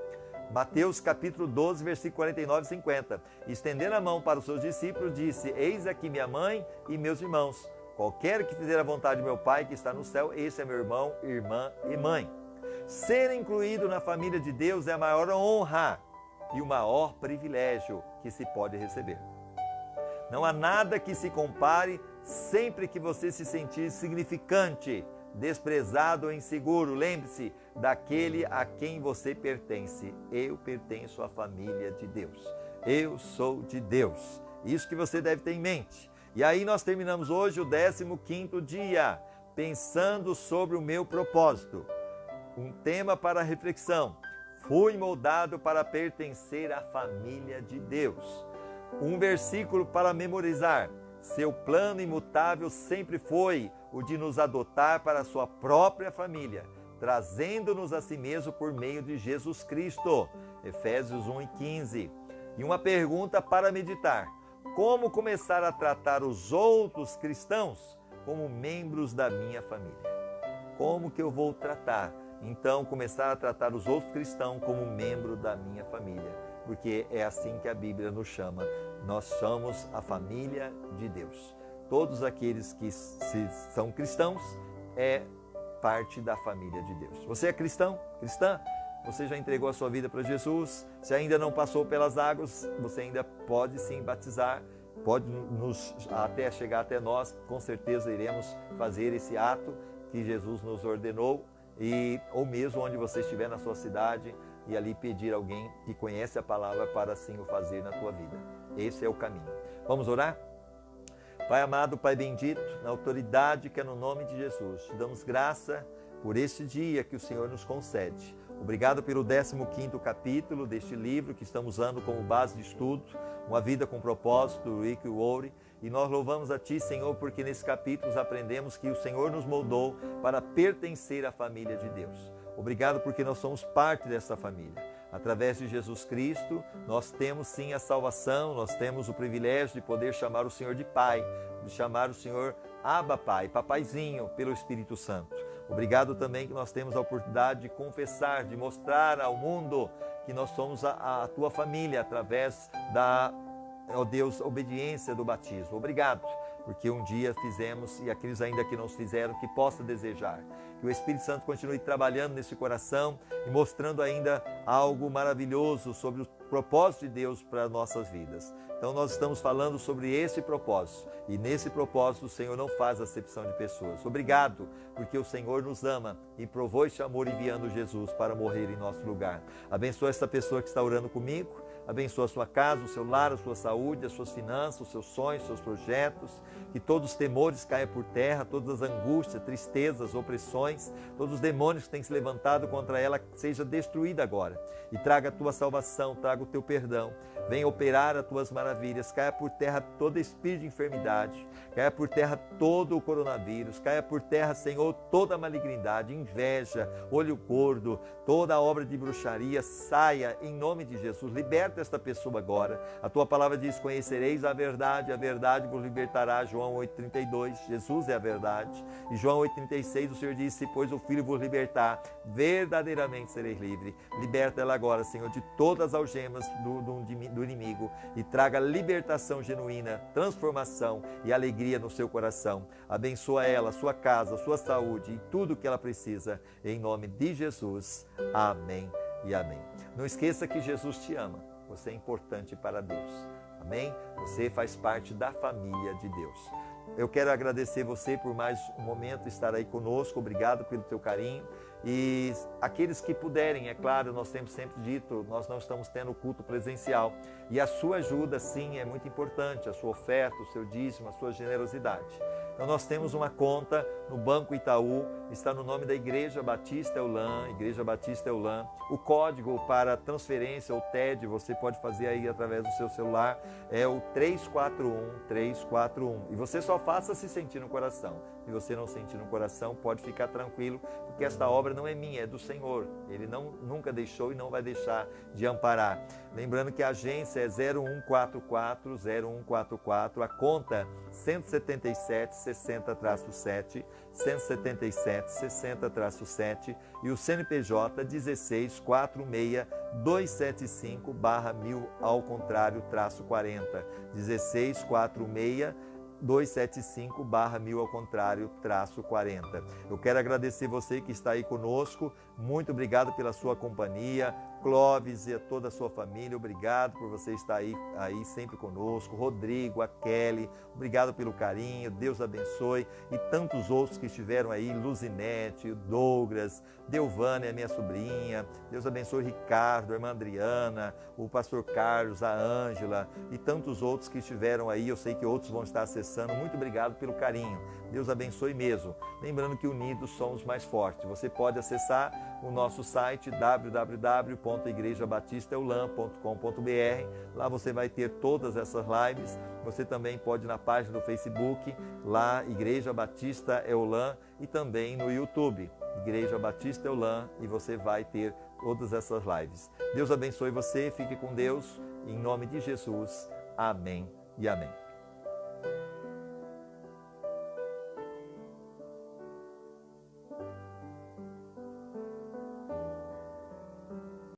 Mateus capítulo 12, versículo 49 e 50. Estendendo a mão para os seus discípulos, disse: eis aqui minha mãe e meus irmãos. Qualquer que fizer a vontade de meu Pai que está no céu, esse é meu irmão, irmã e mãe. Ser incluído na família de Deus é a maior honra e o maior privilégio que se pode receber. Não há nada que se compare sempre que você se sentir insignificante, desprezado ou inseguro. Lembre-se daquele a quem você pertence. Eu pertenço à família de Deus. Eu sou de Deus. Isso que você deve ter em mente. E aí nós terminamos hoje o 15º dia, pensando sobre o meu propósito. Um tema para reflexão: fui moldado para pertencer à família de Deus. Um versículo para memorizar: seu plano imutável sempre foi o de nos adotar para a sua própria família, trazendo-nos a si mesmo por meio de Jesus Cristo. Efésios 1:15. E uma pergunta para meditar: como começar a tratar os outros cristãos como membros da minha família? Como que eu vou tratar então começar a tratar os outros cristãos como membro da minha família, porque é assim que a Bíblia nos chama. Nós somos a família de Deus. Todos aqueles que são cristãos é parte da família de Deus. Você é cristão? Cristã? Você já entregou a sua vida para Jesus? Se ainda não passou pelas águas, você ainda pode sim batizar, pode até chegar até nós, com certeza iremos fazer esse ato que Jesus nos ordenou, ou mesmo onde você estiver na sua cidade, e ali pedir alguém que conhece a palavra para assim o fazer na tua vida. Esse é o caminho. Vamos orar? Pai amado, Pai bendito, na autoridade que é no nome de Jesus, te damos graça por este dia que o Senhor nos concede. Obrigado pelo 15º capítulo deste livro que estamos usando como base de estudo, Uma Vida com Propósito, do Rick Warren. E nós louvamos a Ti, Senhor, porque nesse capítulo aprendemos que o Senhor nos moldou para pertencer à família de Deus. Obrigado porque nós somos parte dessa família. Através de Jesus Cristo, nós temos sim a salvação, nós temos o privilégio de poder chamar o Senhor de Pai, de chamar o Senhor Abba Pai, Papaizinho, pelo Espírito Santo. Obrigado também que nós temos a oportunidade de confessar, de mostrar ao mundo que nós somos a Tua família através da, ó Deus, obediência do batismo. Obrigado, porque um dia fizemos e aqueles ainda que não fizeram, que possa desejar. Que o Espírito Santo continue trabalhando nesse coração e mostrando ainda algo maravilhoso sobre o propósito de Deus para nossas vidas. Então nós estamos falando sobre esse propósito e nesse propósito o Senhor não faz acepção de pessoas. Obrigado, porque o Senhor nos ama e provou este amor enviando Jesus para morrer em nosso lugar. Abençoa essa pessoa que está orando comigo. Abençoa a sua casa, o seu lar, a sua saúde, as suas finanças, os seus sonhos, os seus projetos. Que todos os temores caiam por terra, todas as angústias, tristezas, opressões, todos os demônios que têm se levantado contra ela, seja destruída agora. E traga a tua salvação, traga o teu perdão. Venha operar as tuas maravilhas. Caia por terra todo espírito de enfermidade. Caia por terra todo o coronavírus. Caia por terra, Senhor, toda a malignidade, inveja, olho gordo, toda a obra de bruxaria. Saia em nome de Jesus. Liberta esta pessoa agora. A tua palavra diz: conhecereis a verdade vos libertará. João 8,32. Jesus é a verdade. E João 8,36, o Senhor disse: se pois o Filho vos libertar, verdadeiramente sereis livres. Liberta ela agora, Senhor, de todas as algemas do inimigo e traga libertação genuína, transformação e alegria no seu coração. Abençoa ela, sua casa, sua saúde e tudo o que ela precisa. Em nome de Jesus. Amém e amém. Não esqueça que Jesus te ama. Você é importante para Deus. Amém? Você faz parte da família de Deus. Eu quero agradecer você por mais um momento estar aí conosco. Obrigado pelo teu carinho. E aqueles que puderem, é claro, nós temos sempre dito, nós não estamos tendo culto presencial. E a sua ajuda, sim, é muito importante. A sua oferta, o seu dízimo, a sua generosidade. Então nós temos uma conta no Banco Itaú, está no nome da Igreja Batista Eulam, Igreja Batista Eulam. O código para transferência, ou TED, você pode fazer aí através do seu celular, é o 341-341. E você só faça se sentir no coração. Se você não sentir no coração, pode ficar tranquilo, porque esta obra não é minha, é do Senhor. Ele nunca deixou e não vai deixar de amparar. Lembrando que a agência é 0144, a conta 177-60-7, 177-60-7 e o CNPJ 1646-275/1000 ao contrário, -40, 1646-275/1000 ao contrário, -40. Eu quero agradecer você que está aí conosco. Muito obrigado pela sua companhia. Clóvis e a toda a sua família, obrigado por você estar aí sempre conosco. Rodrigo, a Kelly, obrigado pelo carinho, Deus abençoe. E tantos outros que estiveram aí, Luzinete, Douglas, Delvânia, minha sobrinha, Deus abençoe Ricardo, a irmã Adriana, o pastor Carlos, a Ângela e tantos outros que estiveram aí. Eu sei que outros vão estar acessando. Muito obrigado pelo carinho. Deus abençoe mesmo. Lembrando que unidos somos mais fortes. Você pode acessar o nosso site www.igrejabatistaeulam.com.br. Lá você vai ter todas essas lives. Você também pode ir na página do Facebook, lá Igreja Batista Eulam, e também no YouTube, Igreja Batista Eulam, e você vai ter todas essas lives. Deus abençoe você, fique com Deus, em nome de Jesus. Amém e amém.